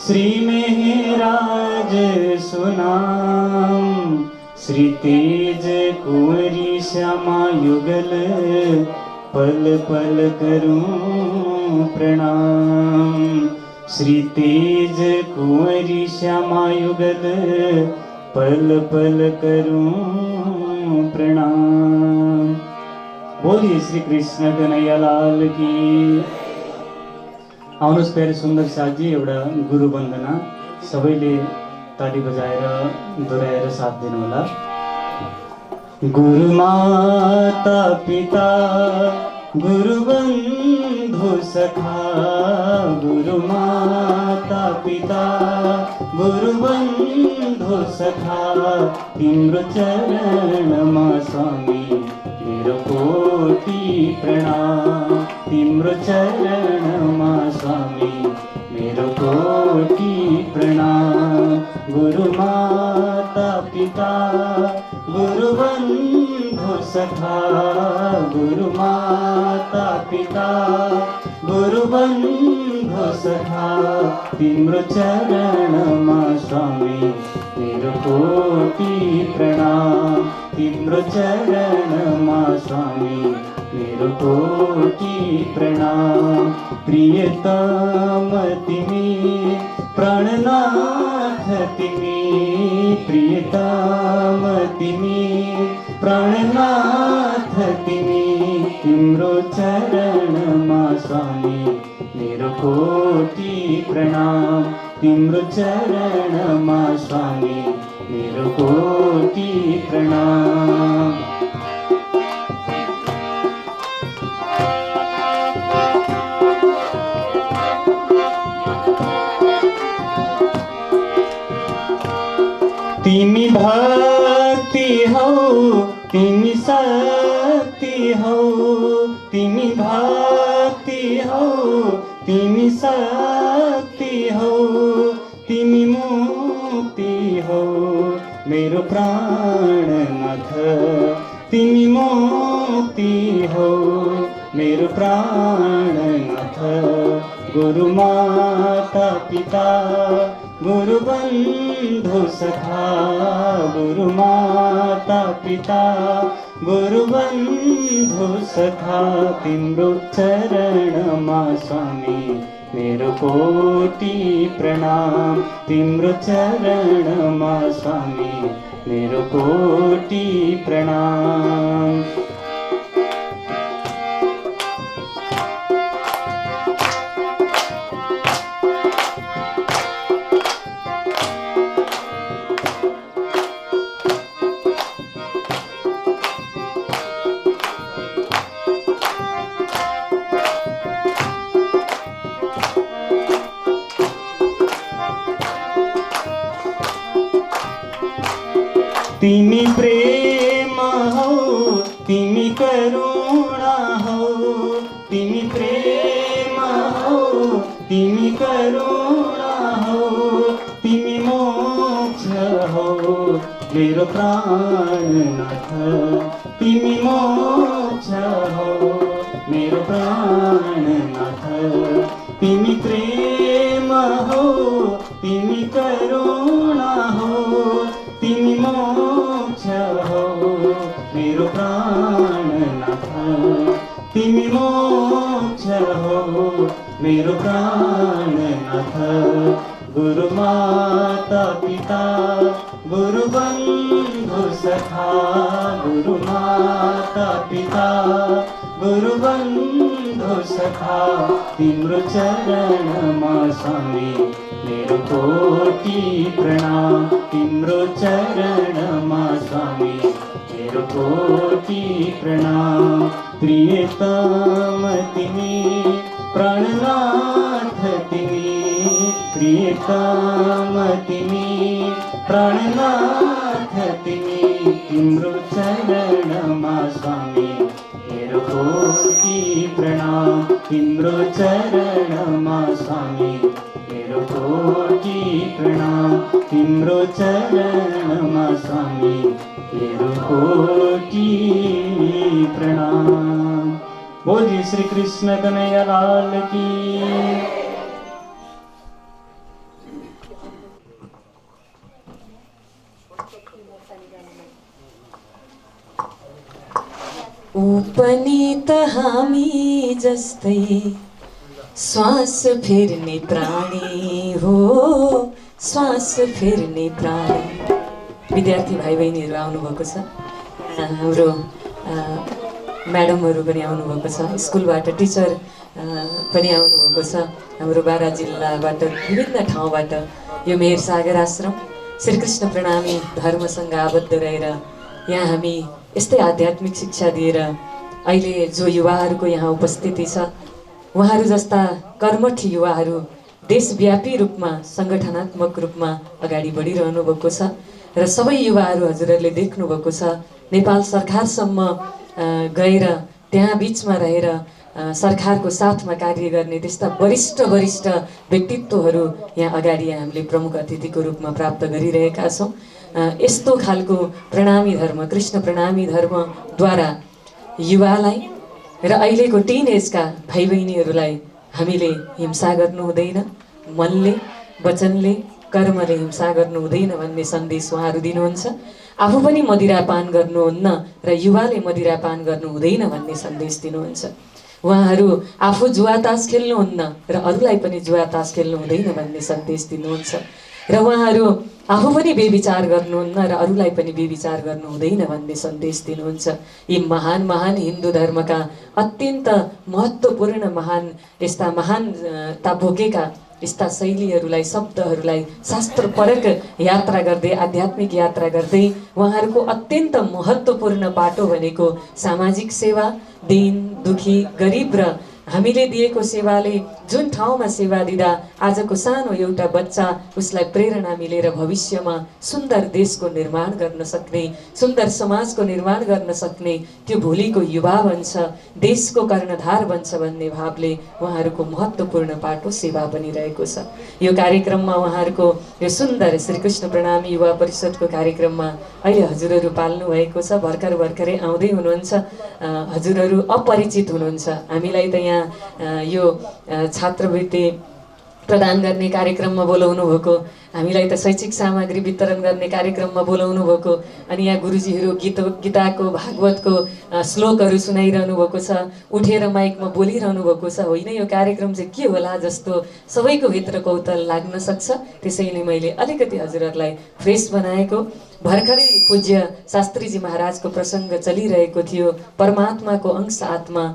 श्री मेहराज सुनाम, श्री तेज कुंवरी श्यामा युगल, पल पल करूं प्रणाम। श्री तेज कुंवरी श्यामा युगल, पल पल करूं प्रणाम। बोलिए श्री कृष्ण कन्हैया लाल की। आउनुहोस् प्यारे सुन्दर साथी, एउटा गुरु वन्दना सबैले ताली बजाएर दोहोऱ्याएर साथ दिनुहोला। गुरु माता पिता गुरु बन्धु सखा, गुरु माता पिता गुरु बन्धु सखा, तिम्रो चरणमा स्वामी मेरो कोटि प्रणाम। तिम्रो चरणमा स्वामी मेरो कोटि प्रणाम। गुरु माता पिता गुरु बन्धु सखा, गुरु माता पिता गुरु बन्धु सखा, तिम्रो चरणमा स्वामी मेरो कोटि प्रणाम। तिम्रो चरणमा स्वामी मेरो कोटि प्रणाम। प्रियतम तिमी प्राणनाथ तिमी, प्रियतम तिमी प्राणनाथ तिमी तिम्रो चरणमा स्वामी मेरो कोटि प्रणाम तिम्रो चरणमा स्वामी मेरो कोटि प्रणाम तिमी भक्ति हौ तिमी शक्ति हौ तिमी भक्ति हौ तिमी शक्ति हौ तिमी मुक्ति हौ मेरो प्राणनाथ तिमी मुक्ति हौ मेरो प्राणनाथ गुरु माता पिता गुरु बन्धु सखा गुरु माता पिता गुरु बन्धु सखा तिम्रो चरणमा स्वामी मेरो कोटि प्रणाम तिम्रो चरणमा स्वामी मेरो कोटि प्रणाम तिमी प्रेम हौ तिमी करुणा हौ तिमी प्रेम हौ तिमी करुणा हौ तिमी मोक्ष हौ मेरो प्राणनाथ तिमी मोक्ष हौ मेरो प्राणनाथ तिमी प्रेम हौ तिमी करुणा हौ तिमी मोक्ष हौ मेरो प्राणनाथ तिमी मोक्ष हौ मेरो प्राणनाथ गुरु माता पिता गुरु बन्धु सखा गुरु माता पिता गुरु बन्धु सखा तिम्रो चरणमा स्वामी मेरो कोटि प्रणाम तिम्रो चरणमा स्वामी मेरो कोटि प्रणाम प्रियतम तिमी प्राणनाथ तिमी प्रियतम तिमी प्राणनाथ तिमी तिम्रो चरणमा स्वामी मेरो कोटि प्रणाम तिम्रो चरणमा स्वामी मेरो कोटि प्रणाम तिम्रो चरणमा स्वामी मेरो कोटि प्रणाम बोलिए श्री कृष्ण कन्हैया लाल की पनि त हामी जस्तै श्वास फेर्ने प्राणी हो श्वास फेर्ने प्राणी विद्यार्थी भाइ बहिनीहरू आउनुभएको छ हाम्रो म्याडमहरू पनि आउनुभएको छ स्कुलबाट टिचर पनि आउनुभएको छ हाम्रो बारा जिल्लाबाट विभिन्न ठाउँबाट यो मेहेर सागर आश्रम श्रीकृष्ण प्रणामी धर्मसँग आबद्ध रहेर यहाँ हामी यस्तै आध्यात्मिक शिक्षा दिएर अहिले जो युवाहरूको यहाँ उपस्थिति छ उहाँहरू जस्ता कर्मठ युवाहरू देशव्यापी रूपमा सङ्गठनात्मक रूपमा अगाडि बढिरहनु भएको छ र सबै युवाहरू हजुरहरूले देख्नुभएको छ नेपाल सरकारसम्म गएर त्यहाँ बिचमा रहेर सरकारको साथमा कार्य गर्ने त्यस्ता वरिष्ठ व्यक्तित्वहरू यहाँ अगाडि हामीले प्रमुख अतिथिको रूपमा प्राप्त गरिरहेका छौँ। यस्तो खालको प्रणामी धर्म कृष्ण प्रणामी धर्मद्वारा युवालाई र अहिलेको टिन एजका भाइ बहिनीहरूलाई हामीले हिंसा गर्नु हुँदैन, मनले वचनले कर्मले हिंसा गर्नु हुँदैन भन्ने सन्देश उहाँहरू दिनुहुन्छ। आफू पनि मदिरापान गर्नुहुन्न र युवाले मदिरापान गर्नु हुँदैन भन्ने सन्देश दिनुहुन्छ। उहाँहरू आफू जुवा तास खेल्नुहुन्न र अरूलाई पनि जुवा तास खेल्नु हुँदैन भन्ने सन्देश दिनुहुन्छ। र उहाँहरू आफू पनि बेविचार गर्नुहुन्न र अरूलाई पनि बेविचार गर्नु हुँदैन भन्ने सन्देश दिनुहुन्छ। यी महान महान हिन्दू धर्मका अत्यन्त महत्त्वपूर्ण महान यस्ता महानता बोकेका यस्ता शैलीहरूलाई शब्दहरूलाई शास्त्रपरक यात्रा गर्दै आध्यात्मिक यात्रा गर्दै उहाँहरूको अत्यन्त महत्त्वपूर्ण बाटो भनेको सामाजिक सेवा, दीन दुखी गरिब र हामीले दिएको सेवाले जुन ठाउँमा सेवा दिँदा आजको सानो एउटा बच्चा उसलाई प्रेरणा मिलेर भविष्यमा सुन्दर देशको निर्माण गर्न सक्ने, सुन्दर समाजको निर्माण गर्न सक्ने, त्यो भोलिको युवा बन्छ, देशको कर्णधार बन्छ भन्ने भावले उहाँहरूको महत्त्वपूर्ण बाटो सेवा पनि रहेको छ। यो कार्यक्रममा उहाँहरूको यो सुन्दर श्रीकृष्ण प्रणामी युवा परिषदको कार्यक्रममा अहिले हजुरहरू पाल्नु भएको छ। भर्खरै आउँदै हुनुहुन्छ, हजुरहरू अपरिचित हुनुहुन्छ। हामीलाई त यहाँ यो छात्रवृत्ति प्रदान गर्ने कार्यक्रममा बोलाउनु भएको, हामीलाई त शैक्षिक सामग्री वितरण गर्ने कार्यक्रममा बोलाउनु भएको, अनि यहाँ गुरुजीहरू गीताको भागवतको श्लोकहरू सुनाइरहनु भएको छ, उठेर माइकमा बोलिरहनु भएको छ। होइन, यो कार्यक्रम चाहिँ के होला जस्तो सबैको भित्र कौतूहल लाग्न सक्छ। त्यसैले मैले अलिकति हजुरहरूलाई फ्रेस बनाएको। भर्खरै पूज्य शास्त्रीजी महाराजको प्रसङ्ग चलिरहेको थियो। परमात्माको अंश आत्मा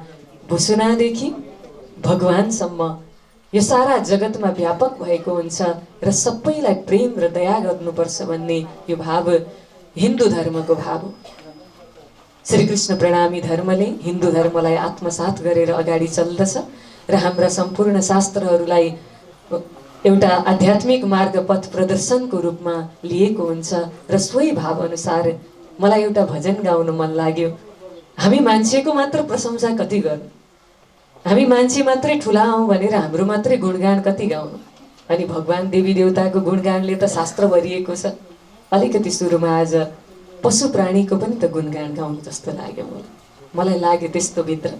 भुसुनादेखि भगवानसम्म यो सारा जगतमा व्यापक भएको हुन्छ र सबैलाई प्रेम र दया गर्नुपर्छ भन्ने यो भाव हिन्दू धर्मको भाव हो। श्रीकृष्ण प्रणामी धर्मले हिन्दू धर्मलाई आत्मसात गरेर अगाडि चल्दछ र हाम्रा सम्पूर्ण शास्त्रहरूलाई एउटा आध्यात्मिक मार्ग पथ प्रदर्शनको रूपमा लिएको हुन्छ र सोही भाव अनुसार मलाई एउटा भजन गाउन मन लाग्यो। हामी मान्छेको मात्र प्रशंसा कति गर्नु, हामी मान्छे मात्रै ठुला हौँ भनेर हाम्रो मात्रै गुणगान कति गाउनु, अनि भगवान देवी देवताको गुणगानले त शास्त्र भरिएको छ। अलिकति सुरुमा आज पशु प्राणीको पनि त गुणगान गाउनु जस्तो लाग्यो मलाई लाग्यो त्यस्तो भित्र।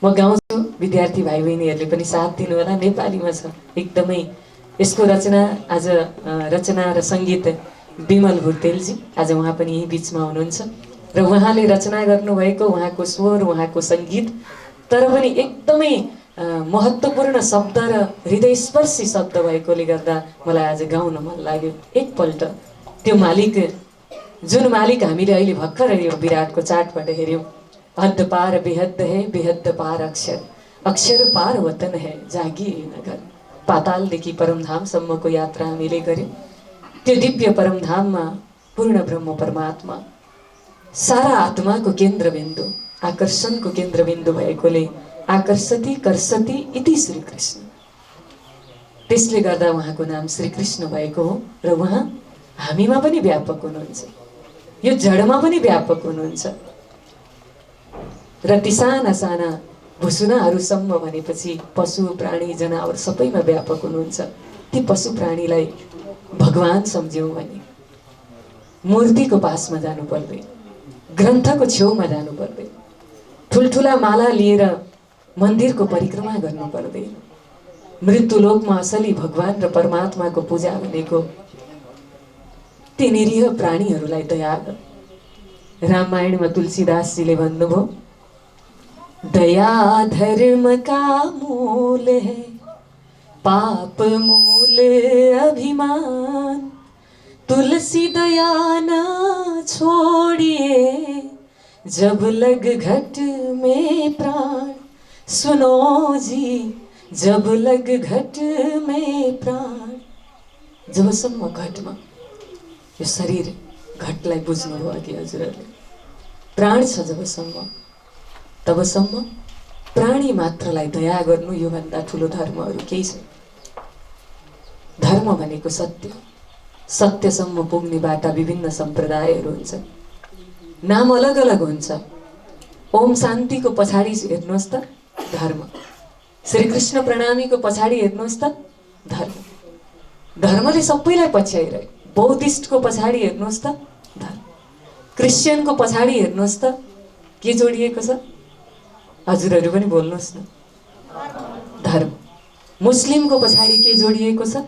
म गाउँछु, विद्यार्थी भाइ बहिनीहरूले पनि साथ दिनु होला। नेपालीमा छ एकदमै। यसको रचना आज रचना र सङ्गीत विमल भुर्तेलजी, आज उहाँ पनि यही बिचमा हुनुहुन्छ र उहाँले रचना गर्नुभएको उहाँको स्वर, उहाँको सङ्गीत, तर पनि एकदमै महत्त्वपूर्ण शब्द र हृदयस्पर्शी शब्द भएकोले गर्दा मलाई आज गाउन मन लाग्यो। एकपल्ट त्यो मालिक, जुन मालिक हामीले अहिले भर्खर यो विराटको चार्टबाट हेऱ्यौँ, हद पार बेहद है, बेहद पार अक्षर, अक्षर पार वतन है, जागी नगर। पातालदेखि परमधामसम्मको यात्रा हामीले गऱ्यौँ। त्यो दिव्य परमधाममा पूर्ण ब्रह्म परमात्मा सारा आत्माको केन्द्रबिन्दु, आकर्षणको केन्द्रबिन्दु भएकोले आकर्षति कर्षति इति श्रीकृष्ण, त्यसले गर्दा उहाँको नाम श्रीकृष्ण भएको हो र उहाँ हामीमा पनि व्यापक हुनुहुन्छ, यो जडमा पनि व्यापक हुनुहुन्छ र ती साना साना भुसुनाहरूसम्म भनेपछि पशु प्राणी जनावर सबैमा व्यापक हुनुहुन्छ। ती पशु प्राणीलाई भगवान सम्झ्यौँ भने मूर्तिको पासमा जानु पर्दैन, ग्रन्थको छेउमा जानु पर्दैन, ठुल्ठुला माला लिएर मन्दिरको परिक्रमा गर्नु पर्दैन। मृत्युलोकमा असली भगवान र परमात्माको पूजा भनेको ती निरीह प्राणीहरूलाई दया गर। रामायणमा तुलसीदासजीले भन्नुभयो, दया धर्म का मूल है, पाप मूल अभिमान, तुलसी दया न छोड़िए, जब लग घट में प्राण, सुनो जी जब लग घट में प्राण। जबसम्म घटमा यो शरीर घटलाई बुझ्नुभयो कि हजुरहरूले, प्राण छ जबसम्म, तबसम्म प्राणी मात्रलाई दया गर्नु योभन्दा ठुलो धर्महरू केही छैन। धर्म भनेको सत्य, सत्यसम्म पुग्ने बाटा विभिन्न सम्प्रदायहरू हुन्छन्, नाम अलग अलग हुन्छ। ओम शान्तिको पछाडि हेर्नुहोस् त धर्म, श्रीकृष्ण प्रणामीको पछाडि हेर्नुहोस् त धर्म, धर्मले सबैलाई पछ्याइरह्यो। बौद्धिस्टको पछाडि हेर्नुहोस् त धर्म, क्रिस्चियनको पछाडि हेर्नुहोस् त के जोडिएको छ, हजुरहरू पनि बोल्नुहोस् न, धर्म। मुस्लिमको पछाडि के जोडिएको छ,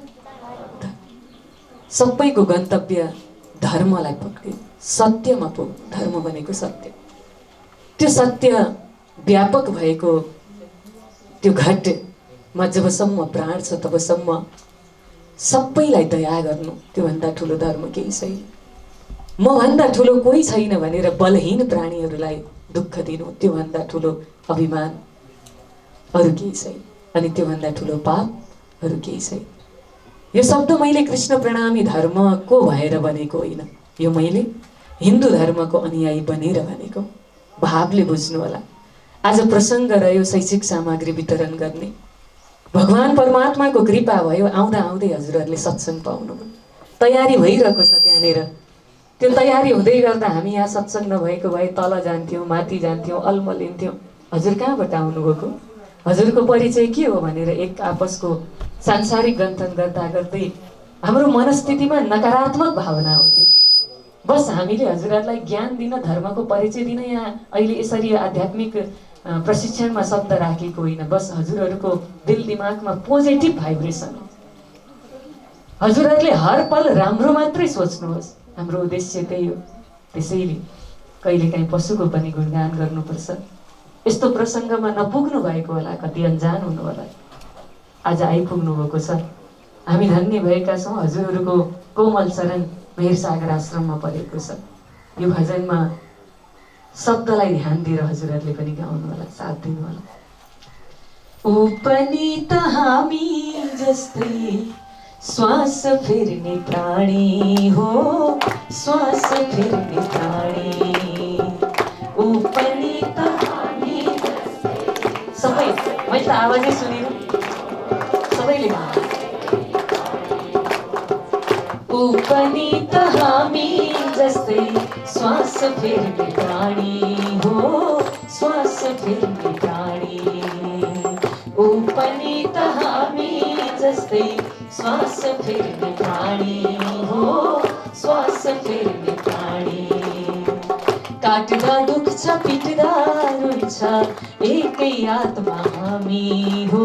सबैको गन्तव्य धर्मलाई पक्रिनु, सत्यमा पुग। धर्म भनेको सत्य, त्यो सत्य व्यापक भएको त्यो घटमा जबसम्म प्राण छ तबसम्म सबैलाई दया गर्नु त्योभन्दा ठुलो धर्म केही छैन। मभन्दा ठुलो कोही छैन भनेर बलहीन प्राणीहरूलाई दुःख दिनु त्योभन्दा ठुलो अभिमान अरू केही छैन। अनि त्योभन्दा ठुलो पाप अरू केही छैन। यो शब्द मैले कृष्ण प्रणामी धर्मको भएर भनेको होइन, यो मैले हिन्दू धर्मको अनुयायी बनेर भनेको। भावले बुझ्नु होला। आज प्रसङ्ग रह्यो शैक्षिक सामग्री वितरण गर्ने, भगवान परमात्माको कृपा भयो, आउँदा आउँदै हजुरहरूले सत्सङ्ग पाउनुभयो। तयारी भइरहेको छ त्यहाँनिर। त्यो तयारी हुँदै गर्दा हामी यहाँ सत्सङ्ग नभएको भए तल जान्थ्यौँ, माथि जान्थ्यौँ, अल्मलिन्थ्यौँ। हजुर कहाँबाट आउनुभएको, हजुरको परिचय के हो भनेर एक आपसको सांसारिक गन्थन गर्दा गर्दै हाम्रो मनस्थितिमा नकारात्मक भावना आउँथ्यो। बस हामीले हजुरहरूलाई ज्ञान दिन, धर्मको परिचय दिन यहाँ अहिले यसरी आध्यात्मिक प्रशिक्षणमा शब्द राखेको होइन। बस हजुरहरूको दिल दिमागमा पोजिटिभ भाइब्रेसन हो। हजुरहरूले हर पल राम्रो मात्रै सोच्नुहोस्, हाम्रो उद्देश्य त्यही हो। त्यसैले कहिलेकाहीँ पशुको पनि गुणगान गर्नुपर्छ। यस्तो प्रसङ्गमा नपुग्नु भएको होला, कति अनजान हुनु होला, आज आइपुग्नु भएको छ। हामी धन्य भएका छौँ। हजुरहरूको कोमल चरण मेहेर सागर आश्रममा परेको छ। यो भजनमा शब्दलाई ध्यान दिएर हजुरहरूले पनि गाउनु होला, साथ दिनु होला। ऊ पनि त हामी जस्तै श्वास फेर्ने प्राणी हो, श्वास फेर्ने प्राणी। ऊ पनि त हामी सबै, मैले त आवाजै सुनेर सबैले ऊ पनि त हामी जस्तै श्वास फेर्ने प्राणी हो, श्वास फेर्ने प्राणी। ऊ पनि त हामी जस्तै श्वास फेर्ने प्राणी हो, श्वास फेर्ने प्राणी। काट्दा दुख्छ, पिट्दा रुन्छ, एकै आत्मा हामी हो,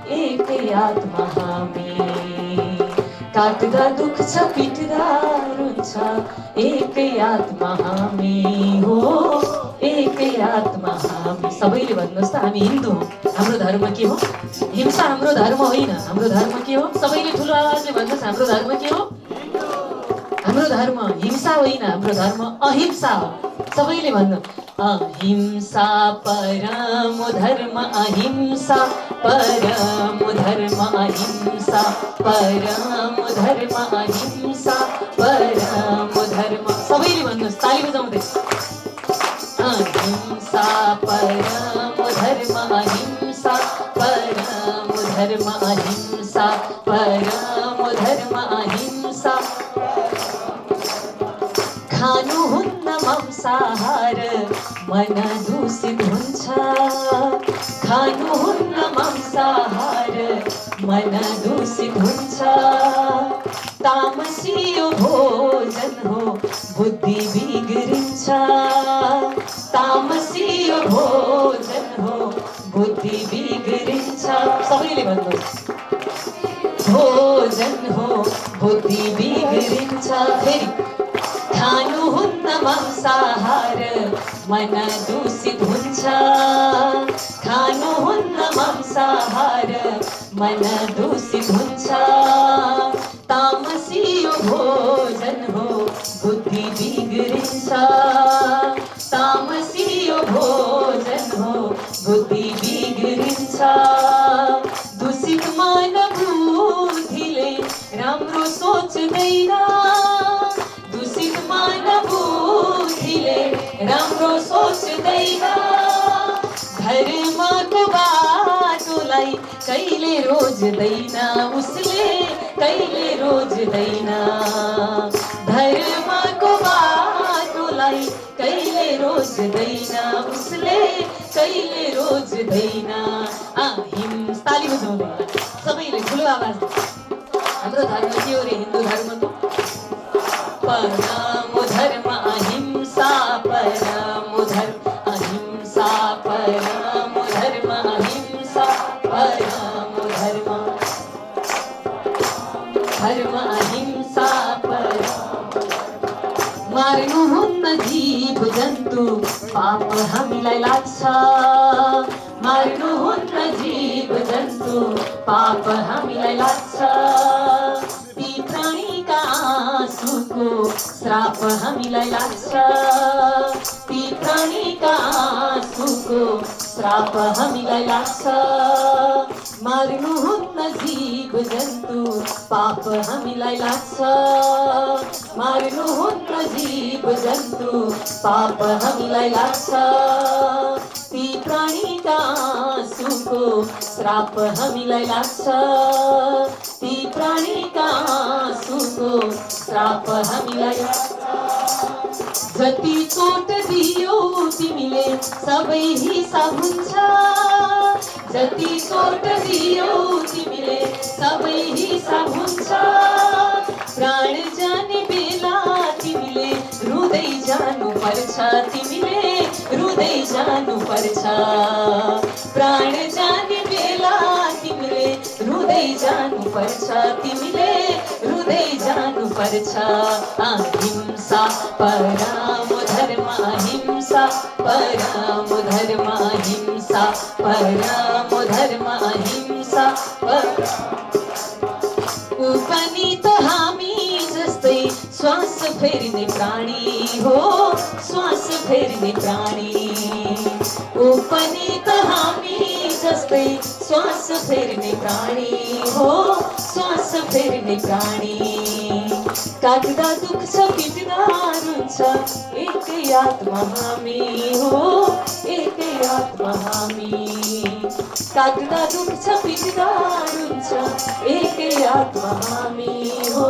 एकै आत्मा हामी। काट्दा दुख्छ, पिट्दा रुन्छ, एकै आत्मा हामी हो, एकै आत्मा हामी। सबैले भन्नुहोस् त, हामी हिन्दू हौँ। हाम्रो धर्म के हो? हिंसा हाम्रो धर्म होइन। हाम्रो धर्म के हो? सबैले ठुलो आवाजले भन्नुहोस्, हाम्रो धर्म के हो? हाम्रो धर्म हिंसा होइन, हाम्रो धर्म अहिंसा हो। सबैले भन्नु, अहिंसा परमो धर्म, अहिंसा परमो धर्म, अहिंसा परमो धर्म, अहिंसा परमो धर्म। सबैले भन्नुहोस् ताली बजाउँदै, अहिंसा परमो धर्म, अहिंसा परमो धर्म, अहिंसा परमो धर्म, अहिंसा। खानुहुन्न मांसाहार, मन दूषित हुन्छ। खानुहुन्न मांसाहार, मन दूषित हुन्छ। तामसियो भोजन हो, बुद्धि बिग्रिन्छ। तामसियो भोजन हो, बुद्धि बिग्रिन्छ। सबैले भन्नुहोस्, भोजन हो, बुद्धि बिग्रिन्छ। फेरि खानुहुन्न मांसाहार, मन दूषित हुन्छ। खानुहुन्न मांसाहार, मन दूषित हुन्छ। तामसियो भोजन हो, बुद्धि बिग्रिन्छ। तामसियो भोजन हो, बुद्धि बिग्रिन्छ। दूषित मन बुद्धिले राम्रो सोच्दैन। दूषित मन बुद्धिले राम्रो सोच्दैन। धर्मको बाटोलाई कहिले रोज्दैन उसले, कहिले रोज्दैन। धर्मको बाटोलाई कहिले रोज्दैन उसले, कहिले रोज्दैन। ताली बजाउँदै सबैले ठुलो आवाज। हाम्रो धर्म के हो रे? हिन्दू धर्मको परमो धर्म, अहिंसा परमो धर्म, अहिंसा परमो धर्म, अहिंसा परमो धर्म। धर्म अहिंसा परमो। मार्नुहुन्न जीव जन्तु, पाप हामीलाई लाग्छ। मार्नुहुन्न जीव जन्तु, पाप हामीलाई लाग्छ। आँसुको श्राप हामीलाई लाग्छ, ती प्राणीका आँसुको श्राप हामीलाई लाग्छ। मार्नुहुन्न जीव जन्तु पाप हामीलाई लाग्छ, मार्नुहुन्न जीव जन्तु पाप हामीलाई लाग्छ। ती प्राणीका आँसुको श्राप हामीलाई लाग्छ, ती प्राणीका आँसुको श्राप हामीलाई लाग्छ। जति चोट दियो तिमीले सबै हिसाब हुन्छ, जति चोट दियो तिमीले सबै हिसाब हुन्छ। प्राण जाने बेला तिमीले रुँदै जानु पर्छ, तिमीले रुँदै जानु पर्छ। प्राण जाने बेला तिमीले रुँदै जानु पर्छ, तिमीले रुँदै जानु पर्छ। अहिंसा परमो धर्म, अहिंसा परमो धर्म, अहिंसा परमो धर्म, अहिंसा पनि त हामी जस्तै श्वास फेर्ने प्राणी हो, श्वास फेर्ने प्राणी। ऊ पनि त हामी जस्तै श्वास फेर्ने प्राणी हो, श्वास फेर्ने प्राणी। काट्दा दुख्छ पिट्दा रुन्छ एकै आत्मा हामी हो, एकै आत्मा हामी। काट्दा दुख्छ पिट्दा रुन्छ एकै आत्मा हामी हो,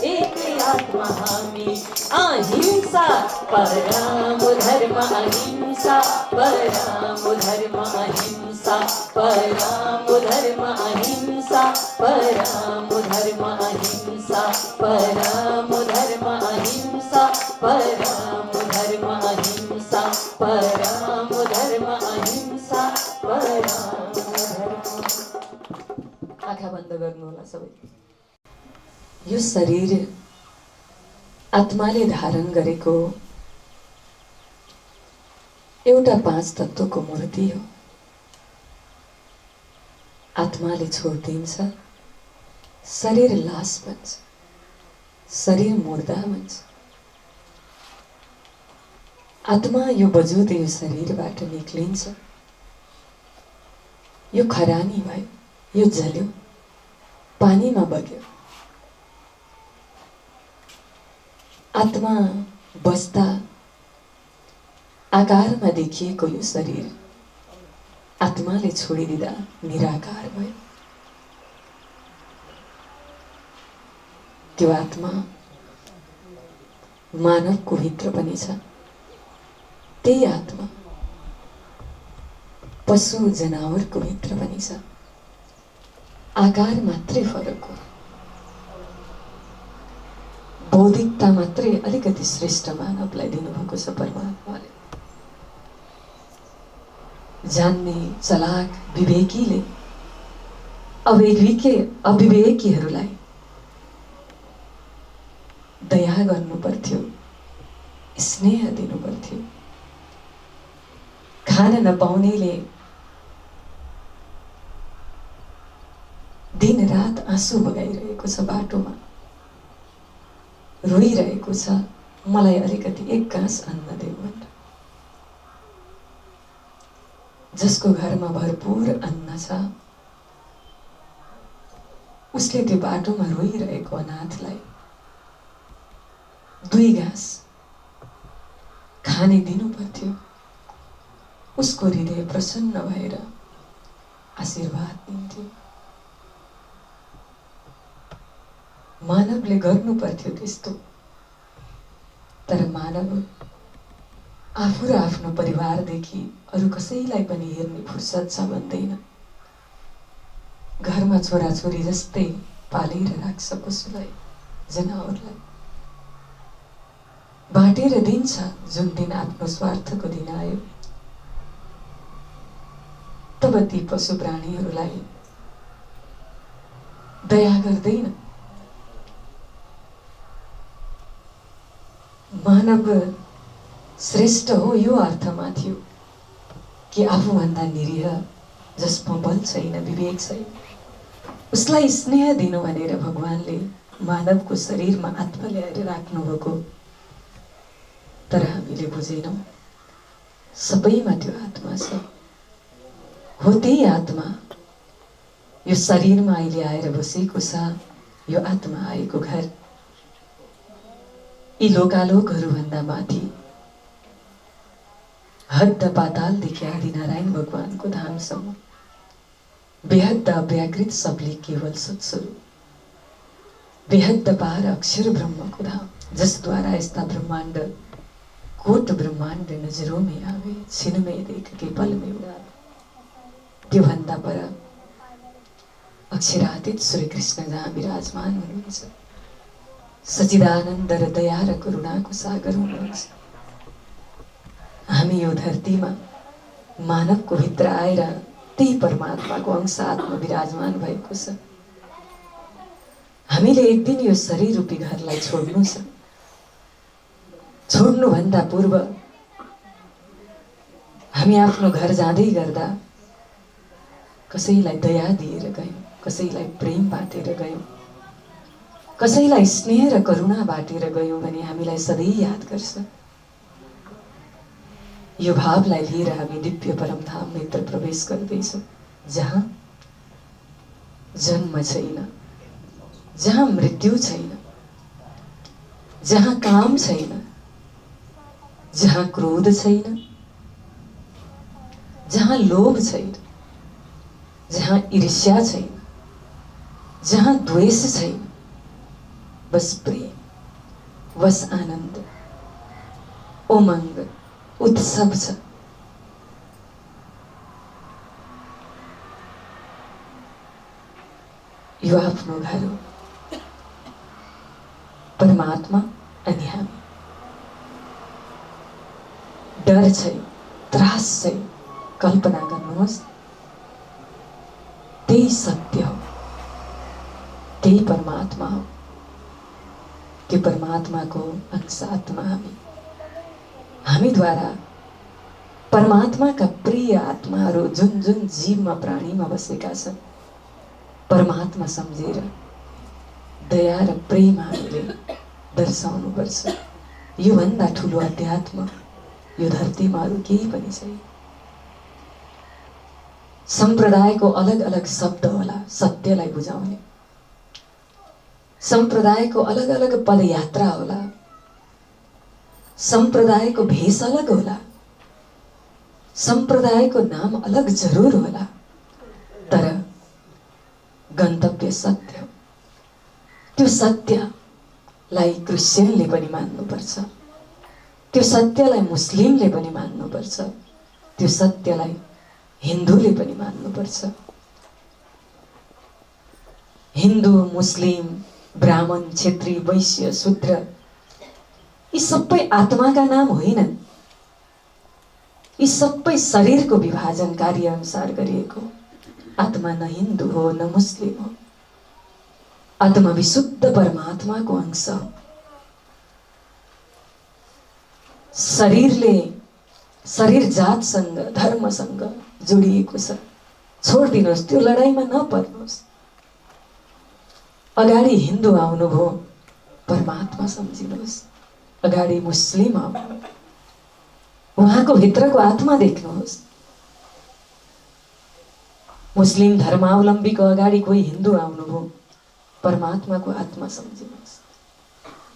एकै आत्मा हामी। अहिंसा परमो धर्म, अहिंसा परमो धर्म, अहिंसा परमो धर्म, अहिंसा परमो धर्म, अहिंसा परमो धर्म, अहिंसा परमो धर्म, अहिंसा परमो धर्म, अहिंसा परमो धर्म। आँखा बन्द गर्नु होला सबै। यो शरीर आत्माले धारण गरेको एउटा 5 तत्त्वको मूर्ति हो। आत्माले छोडिदिन्छ, शरीर लास बन्छ, शरीर मुर्दा बन्छ। आत्मा यो वजुद यो शरीरबाट निक्लिन्छ, यो खरानी भयो, यो जल्यो, पानीमा बग्यो। आत्मा बस्दा आकारमा देखिएको यो शरीर आत्माले छोडिदिँदा निराकार भयो। त्यो आत्मा मानवको भित्र पनि छ, त्यही आत्मा पशु जनावरको भित्र पनि छ। आकार मात्रै फरक हो, बौद्धिकता मात्रै अलिकति श्रेष्ठ मानवलाई दिनुभएको छ परमात्माले। जान्ने चलाक विवेकीले अविवेकीहरूलाई दया गर्नु पर्थ्यो, स्नेह दिनु पर्थ्यो। खान नपाउनेले दिन रात आँसु बगाइरहेको छ, बाटोमा रोइरहेको छ, मलाई अलिकति एक गाँस अन्न देऊ भनेर। जसको घरमा भरपूर अन्न छ उसले त्यो बाटोमा रोइरहेको अनाथलाई 2 गाँस खाने दिनु पर्थ्यो। उसको हृदय प्रसन्न भएर आशीर्वाद दिन्थ्यो। मानवले गर्नु पर्थ्यो त्यस्तो, तर मानव आफू र आफ्नो परिवारदेखि अरू कसैलाई पनि हेर्ने फुर्सद छ भन्दैन। घरमा छोराछोरी जस्तै पालेर राख्छ, पशुलाई जनावरलाई बाँटेर दिन्छ। जुन दिन आफ्नो स्वार्थको दिन आयो तब ती पशु प्राणीहरूलाई दया गर्दैन। मानव श्रेष्ठ हो यो अर्थमा थियो कि आफूभन्दा निरीह, जसमा बल छैन, विवेक छैन, उसलाई स्नेह दिनु भनेर भगवानले मानवको शरीरमा आत्मा ल्याएर राख्नुभएको, तर हामीले बुझेनौँ सबैमा त्यो आत्मा छ। हो त्यही आत्मा यो शरीरमा अहिले आएर बसेको छ। यो आत्मा आएको घर यी लोकालोकहरूभन्दा माथि हद्द पातालदेखि आदिनारायण भगवानको धामसम्म बेहद्द अव्याकृत सबले केवल सत्स्वरूप, बेहद्द पार अक्षर ब्रह्मको धाम, जसद्वारा यस्ता ब्रह्मांड कोट ब्रह्मांड नजरों में आवे, छिन में देख के पल में उड़ावे। त्योभन्दा पर अक्षरातीत श्री कृष्ण जहाँ विराजमान हुनुहुन्छ, सच्चिदानन्द र दया र करुणाको सागर हुनुहुन्छ। हामी यो धरतीमा मानवको भित्र आएर त्यही परमात्माको अंश आत्मा विराजमान भएको छ। हामीले एक दिन यो शरीर रूपी घरलाई छोड्नु छ। छोड्नुभन्दा पूर्व हामी आफ्नो घर जाँदै गर्दा कसैलाई दया दिएर गयौँ, कसैलाई प्रेम बाटेर गयौँ, कसैलाई स्नेह र करुणा बाटेर गयौँ भने हामीलाई सधैँ याद गर्छ। यो भावलाई लिएर हामी दिव्य परमधाम भित्र प्रवेश गर्दैछौँ, जहाँ जन्म छैन, जहाँ मृत्यु छैन, जहाँ काम छैन, जहाँ क्रोध छैन, जहाँ लोभ छैन, जहाँ ईर्ष्या छैन, जहाँ द्वेष छैन, बस प्रेम, बस आनन्द, उमंग, उत्सव छ। यो आफ्नो घर हो, परमात्मा अनि हामी। डर छैन, त्रास छैन। कल्पना गर्नुहोस्, त्यही सत्य हो, त्यही परमात्मा हो। त्यो परमात्माको अंश आत्मा हामीद्वारा परमात्माका प्रिय आत्माहरू जुन जुन जीवमा प्राणीमा बसेका छन्, परमात्मा सम्झेर दया र प्रेम हामीले दर्शाउनुपर्छ। योभन्दा ठुलो अध्यात्म यो धरतीमा अरू केही पनि छैन। सम्प्रदायको अलग अलग शब्द होला सत्यलाई बुझाउने, सम्प्रदायको अलग अलग पदयात्रा होला, सम्प्रदायको भेष अलग होला, सम्प्रदायको नाम अलग जरुर होला, तर गन्तव्य सत्य हो। त्यो सत्यलाई क्रिश्चियनले पनि मान्नुपर्छ, त्यो सत्यलाई मुस्लिमले पनि मान्नुपर्छ, त्यो सत्यलाई हिन्दूले पनि मान्नुपर्छ। हिन्दू, मुस्लिम, ब्राह्मण, क्षेत्री, वैश्य, शूद्र यी सबै आत्माका नाम होइनन्। यी सबै शरीरको विभाजन कार्य अनुसार गरिएको। आत्मा न हिन्दू हो न मुस्लिम हो, आत्मा विशुद्ध परमात्माको अंश हो। शरीरले शरीर जातसँग धर्मसँग जोडिएको छ। छोडिदिनुहोस्, त्यो लडाईँमा नपर्नुहोस्। अगाडि हिन्दू आउनुभयो, परमात्मा सम्झिनुहोस्। अगाडि मुस्लिम आउनु, उहाँको भित्रको आत्मा देख्नुहोस्। मुस्लिम धर्मावलम्बीको अगाडि कोही हिन्दू आउनुभयो, परमात्माको आत्मा सम्झिनुहोस्।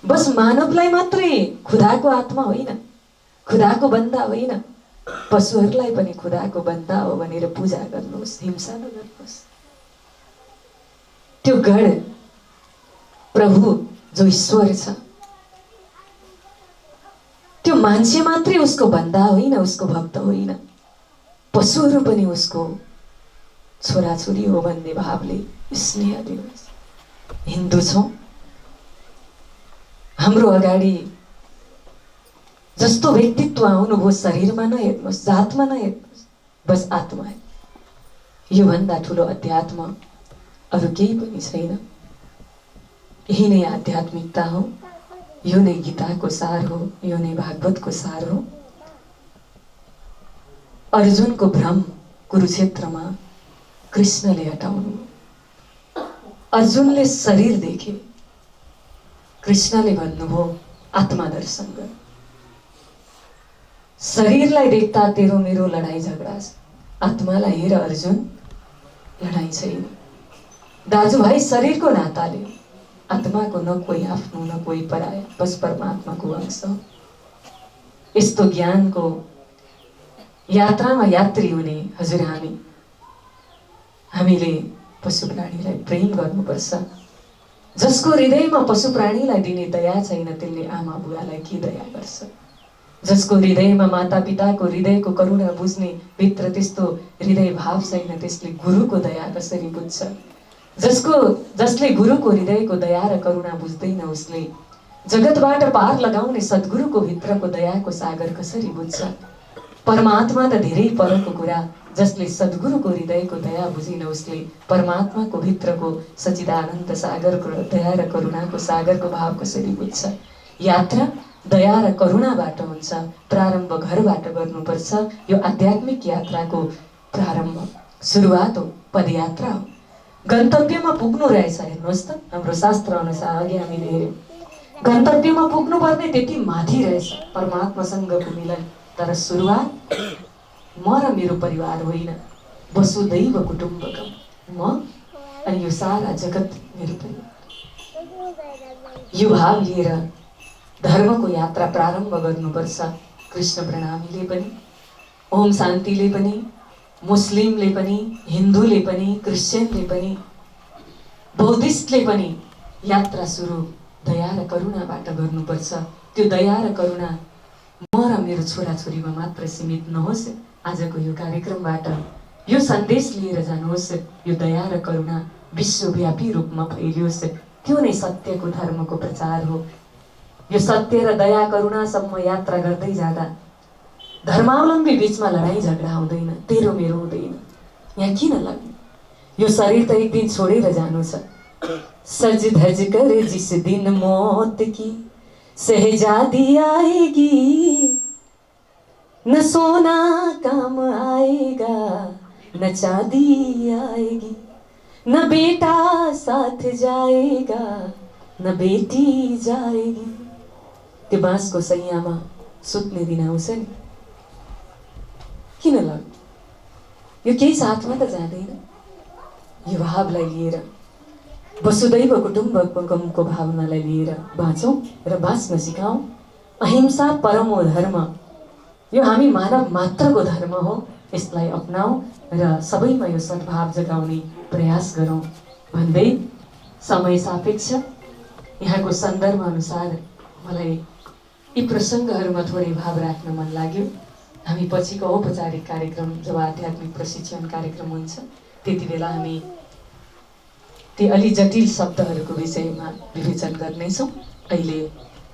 बस मानवलाई मात्रै खुदाको आत्मा होइन, खुदाको बन्दा होइन, पशुहरूलाई पनि खुदाको बन्दा हो भनेर पूजा गर्नुहोस्, हिंसा नगर्नुहोस्। त्यो गण प्रभु जो ईश्वर छ, त्यो मान्छे मात्रै उसको बन्दा होइन, उसको भक्त होइन, पशुहरू पनि उसको छोराछोरी हो भन्ने भावले स्नेह दिनुहोस्। हिन्दू छौँ, हाम्रो अगाडि जस्तो व्यक्तित्व आउनुभयो शरीरमा नहेर्नुहोस्, जातमा नहेर्नुहोस्, बस आत्मा है। योभन्दा ठुलो अध्यात्म अरू केही पनि छैन। यही नै आध्यात्मिकता हो, यो नै गीताको सार हो, यो नै भागवतको सार हो। अर्जुनको भ्रम कुरुक्षेत्रमा कृष्णले हटाउनु। अर्जुनले शरीर देखे, कृष्णले भन्नुभयो आत्मा दर्शन गर। शरीरलाई देख्दा तेरो मेरो लडाई झगडा छ, आत्मालाई हेर अर्जुन लडाई छैन। दाजुभाइ शरीरको नाताले आत्माको न कोही आफ्नो न कोही पराया, बस परमात्माको अंश। यस्तो ज्ञानको यात्रामा यात्री हुने हजुर हामीले पशु प्राणीलाई प्रेम गर्नुपर्छ। जसको हृदयमा पशु प्राणीलाई दिने दया छैन त्यसले आमा बुवालाई के दया गर्छ। जसको हृदयमा माता पिताको हृदयको करुणा बुझ्ने भित्र त्यस्तो हृदय भाव छैन त्यसले गुरुको दया कसरी बुझ्छ। जसले गुरुको हृदयको दया र करुणा बुझ्दैन उसले जगतबाट पार लगाउने सद्गुरुको भित्रको दयाको सागर कसरी बुझ्छ। परमात्मा त धेरै परको कुरा, जसले सद्गुरुको हृदयको दया बुझिन उसले परमात्माको भित्रको सच्चिदानन्द सागरको दया र करुणाको सागरको भाव कसरी बुझ्छ। यात्रा दया र करुणाबाट हुन्छ। प्रारम्भ घरबाट गर्नुपर्छ। यो आध्यात्मिक यात्राको प्रारम्भ सुरुवात हो, पदयात्रा हो। गन्तव्यमा पुग्नु रहेछ। हेर्नुहोस् त, हाम्रो शास्त्र अनुसार अघि हामीले हेर्यौँ, गन्तव्यमा पुग्नुपर्ने त्यति माथि रहेछ परमात्मासँग पुग्नेलाई। तर सुरुवात म र मेरो परिवार होइन, वसुदैव कुटुम्बकम, म अनि यो सारा जगत मेरो परिवार। यो भाव लिएर धर्मको यात्रा प्रारम्भ गर्नुपर्छ। कृष्ण प्रणामीले पनि, ओम शान्तिले पनि, मुस्लिमले पनि, हिन्दूले पनि, क्रिस्चियनले पनि, बौद्धिस्टले पनि यात्रा सुरु दया र करुणाबाट गर्नुपर्छ। त्यो दया र करुणा म र मेरो छोराछोरीमा मात्र सीमित नहोस्। आजको यो कार्यक्रमबाट यो सन्देश लिएर जानुहोस्। यो दया र करुणा विश्वव्यापी रूपमा फैलियोस्। त्यो नै सत्यको धर्मको प्रचार हो। यो सत्य र दया करुणासम्म यात्रा गर्दै जाँदा धर्मावलम्बी बीचमा लडाई झगडा हुँदैन, तेरो मेरो हुँदैन। यहाँ किन लाग्नु? यो शरीर त एक दिन छोडेर जानु छ। सज धज कर जिस दिन मौत की शहजादी आएगी, न सोना काम आएगा न चांदी आएगी, न बेटा साथ जाएगा न बेटी जाएगी। त्यो बाँसको सैयामा सुत्ने दिन आउँछ नि, किन लाग्नु? यो केही साथमा त जाँदैन। यो भावलाई लिएर वसुदैव कुटुम्बकमको भावनालाई लिएर बाँचौँ र बाँच्न सिकाउँ। अहिंसा परमो धर्म, यो हामी मानव मात्रको धर्म हो। यसलाई अपनाऊ र सबैमा यो सद्भाव जगाउने प्रयास गरौँ भन्दै समय सापेक्ष यहाँको सन्दर्भ अनुसार मलाई यी प्रसङ्गहरूमा थोरै भाव राख्न मन लाग्यो। हामी पछिको औपचारिक कार्यक्रम जब आध्यात्मिक प्रशिक्षण कार्यक्रम हुन्छ त्यति बेला हामी ती अलि जटिल शब्दहरूको विषयमा विवेचन गर्नेछौँ। अहिले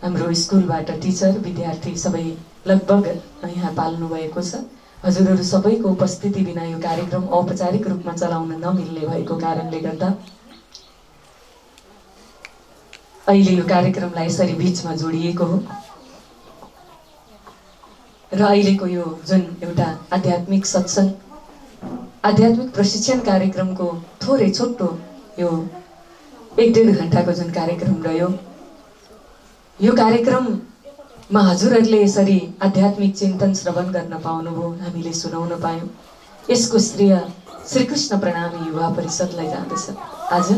हाम्रो स्कुलबाट टिचर विद्यार्थी सबै लगभग यहाँ पाल्नु भएको छ। हजुरहरू सबैको उपस्थिति बिना यो कार्यक्रम औपचारिक रूपमा चलाउन नमिल्ने भएको कारणले गर्दा अहिले यो कार्यक्रमलाई यसरी बीचमा जोडिएको हो। र अहिलेको यो जुन एउटा आध्यात्मिक सत्संग, आध्यात्मिक प्रशिक्षण कार्यक्रमको थोरै छोटो यो 1-1.5 घण्टाको जुन कार्यक्रम रह्यो, यो कार्यक्रममा हजुरहरूले यसरी आध्यात्मिक चिन्तन श्रवण गर्न पाउनुभयो, हामीले सुनाउन पायौँ। यसको श्रेय श्रीकृष्ण प्रणामी युवा परिषदलाई जाँदछ। आज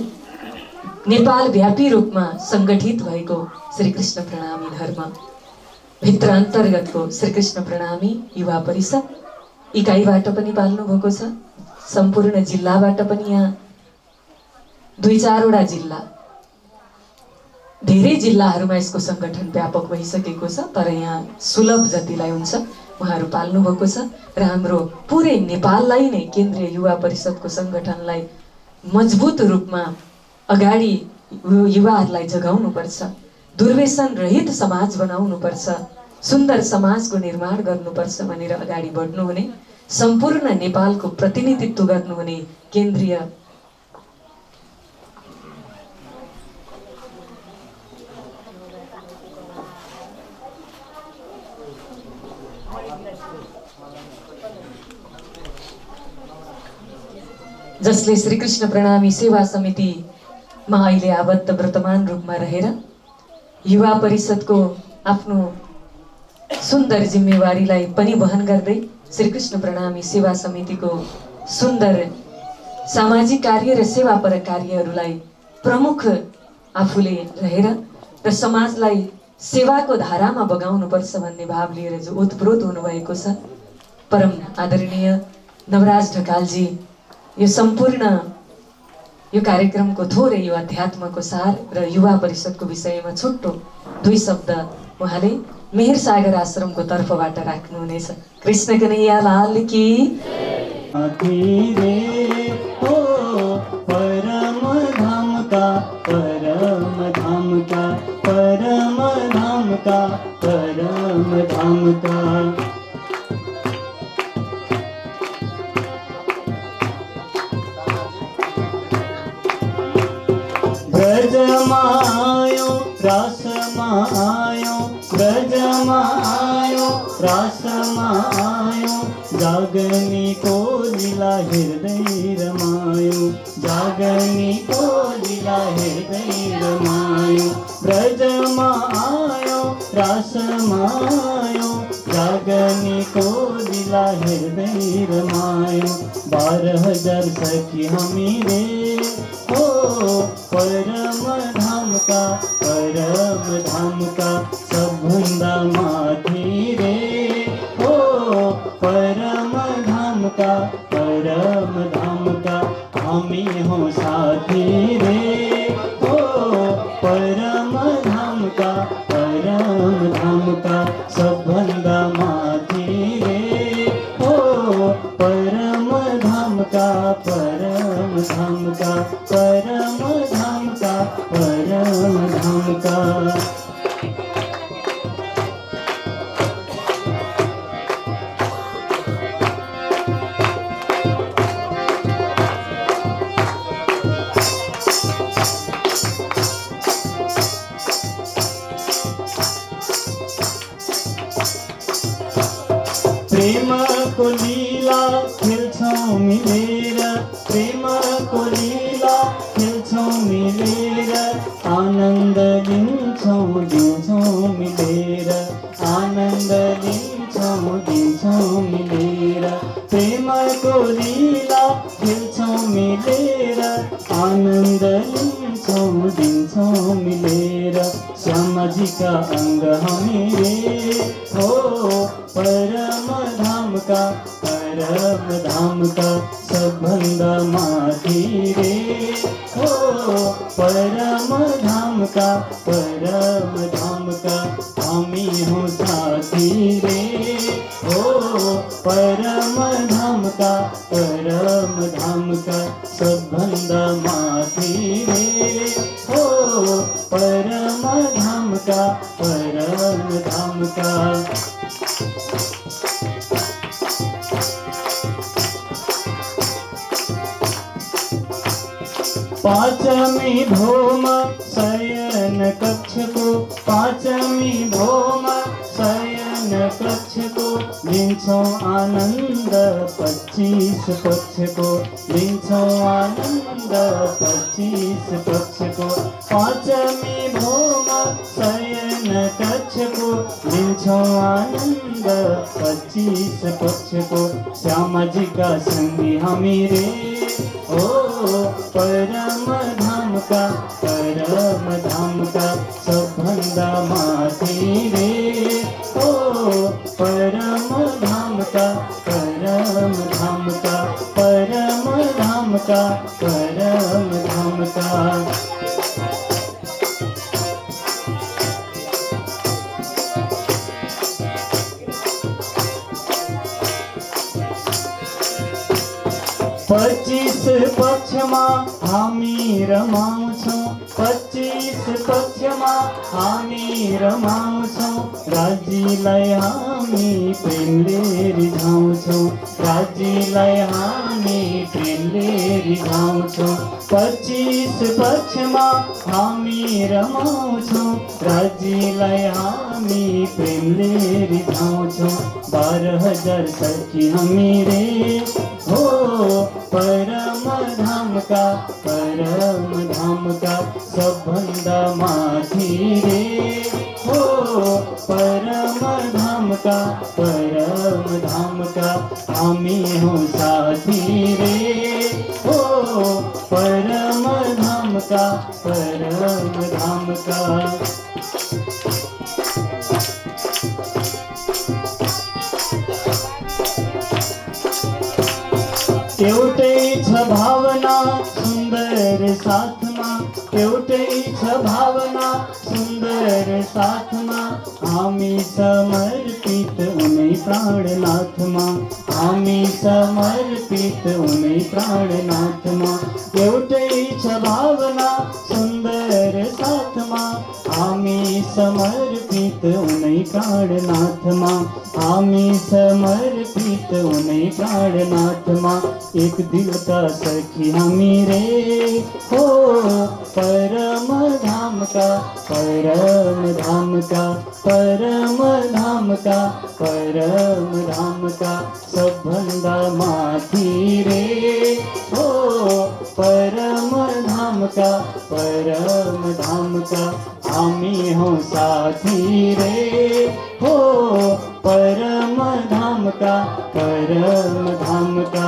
नेपाल व्यापी रूपमा सङ्गठित भएको श्रीकृष्ण प्रणामी धर्म भित्र अन्तर्गतको श्रीकृष्ण प्रणामी युवा परिषद इकाइबाट पनि पाल्नु भएको छ। सम्पूर्ण जिल्लाबाट पनि यहाँ 2-4 वटा जिल्ला, धेरै जिल्लाहरूमा यसको सङ्गठन व्यापक भइसकेको छ। तर यहाँ सुलभ जतिलाई हुन्छ उहाँहरू पाल्नु भएको छ। र हाम्रो पुरै नेपाललाई नै केन्द्रीय युवा परिषदको सङ्गठनलाई मजबुत रूपमा अगाडि युवाहरूलाई जगाउनुपर्छ। दुर्व्यसन रहित समाज बनाउनुपर्छ, सुन्दर समाजको निर्माण गर्नुपर्छ भनेर अगाडि बढ्नुहुने, सम्पूर्ण नेपालको प्रतिनिधित्व गर्नुहुने केन्द्रीय जसले श्रीकृष्ण प्रणामी सेवा समितिमा अहिले आबद्ध वर्तमान रूपमा रहेर युवा परिषदको आफ्नो सुन्दर जिम्मेवारीलाई पनि वहन गर्दै श्रीकृष्ण प्रणामी सेवा समितिको सुन्दर सामाजिक कार्य र सेवापरक कार्यहरूलाई प्रमुख आफूले रहेर र समाजलाई सेवाको धारामा बगाउनुपर्छ भन्ने भाव लिएर जो ओतप्रोत हुनुभएको छ परम आदरणीय नवराज ढकालजी यो सम्पूर्ण यो कार्यक्रमको थोरै यो अध्यात्मको सार र युवा परिषदको विषयमा छोटो 2 शब्द उहाँले मेहर सागर आश्रमको तर्फबाट राख्नुहुनेछ। कृष्ण कन्हैया लाल की परम धाम का परम धाम का परम धाम का परम धाम का ब्रजमायो रासमायो ब्रजमायो रासमायो जागनी को लीला हृदय रमायो जागनी को लीला हृदय रमायो ब्रजमायो रासमायो जागनी को लीला हृदय रमायो 12,000 सखी हमीरे हो परम धाम का सबभन्दा माथि रे हो परम धाम का हामी हौ साथी रे हो परम धाम का सबभन्दा माथि रे हो परम धाम का परम धाम का प्रेम को लीला खेल्छौँ मिलेर प्रेम को लीला खेल्छौँ मिलेर आनन्द लिन्छौँ दिन्छौँ मिलेर आनन्द लिन्छौँ दिन्छौँ मिलेर प्रेम को लीला खेल्छौँ मिलेर आनन्द लिन्छौँ दिन्छौँ मिलेर श्यामजीका अङ्ग हमीरे हो परम धाम का सबभन्दा माथि रे हो परम धाम का हामी हौ साथी रे हो परम धाम का सबभन्दा माथि रे हो परम धाम का पाँचमी भौम शयन कक्षको पाँचमी भौम शयन कक्षको लिन्छौँ आनन्द 25 पक्षको लिन्छौँ आनन्द 25 पक्षको पाँचमी भौम शयन कक्षको लिन्छौँ आनन्द 25 पक्षको श्यामजीका सङ्गी हामी रे ओ परम धाम का सबभन्दा माथि रे ओ परम धाम का पच्चीस पक्षमा हामी रमाउँछौँ 25 पक्षमा हामी रमाउँछौँ राज्यलाई हामी हामी प्रेमले रिझाउँछौँ, राज्यलाई हामी प्रेमले रिझाउँछौँ। 25 पक्षमा हामी रमाउँछौँ, राज्यलाई हामी प्रेमले रिझाउँछौँ। 12,000 सखी हामी रे हो परम धामका सबभन्दा माथि रे हो परम धामका हामी हौँ साथी रे हो परम धामका एउटै छ भावना सुन्दर साथमा, एउटै छ भावना सुन्दर साथमा, हामी समर्पित उनै प्राणनाथमा, हामी समर्पित उनै प्राणनाथमा। एउटै छ भावना सुन्दर साथमा, हामी समर्पित उनै प्राणनाथमा, हामी समर्पित उनै प्राणनाथमा। एक दिल का सखी हामी रे हो परम धाम का सबभन्दा माथि रे हो परम धाम का हामी हौँ साथी रे हो परम धाम का परम धाम का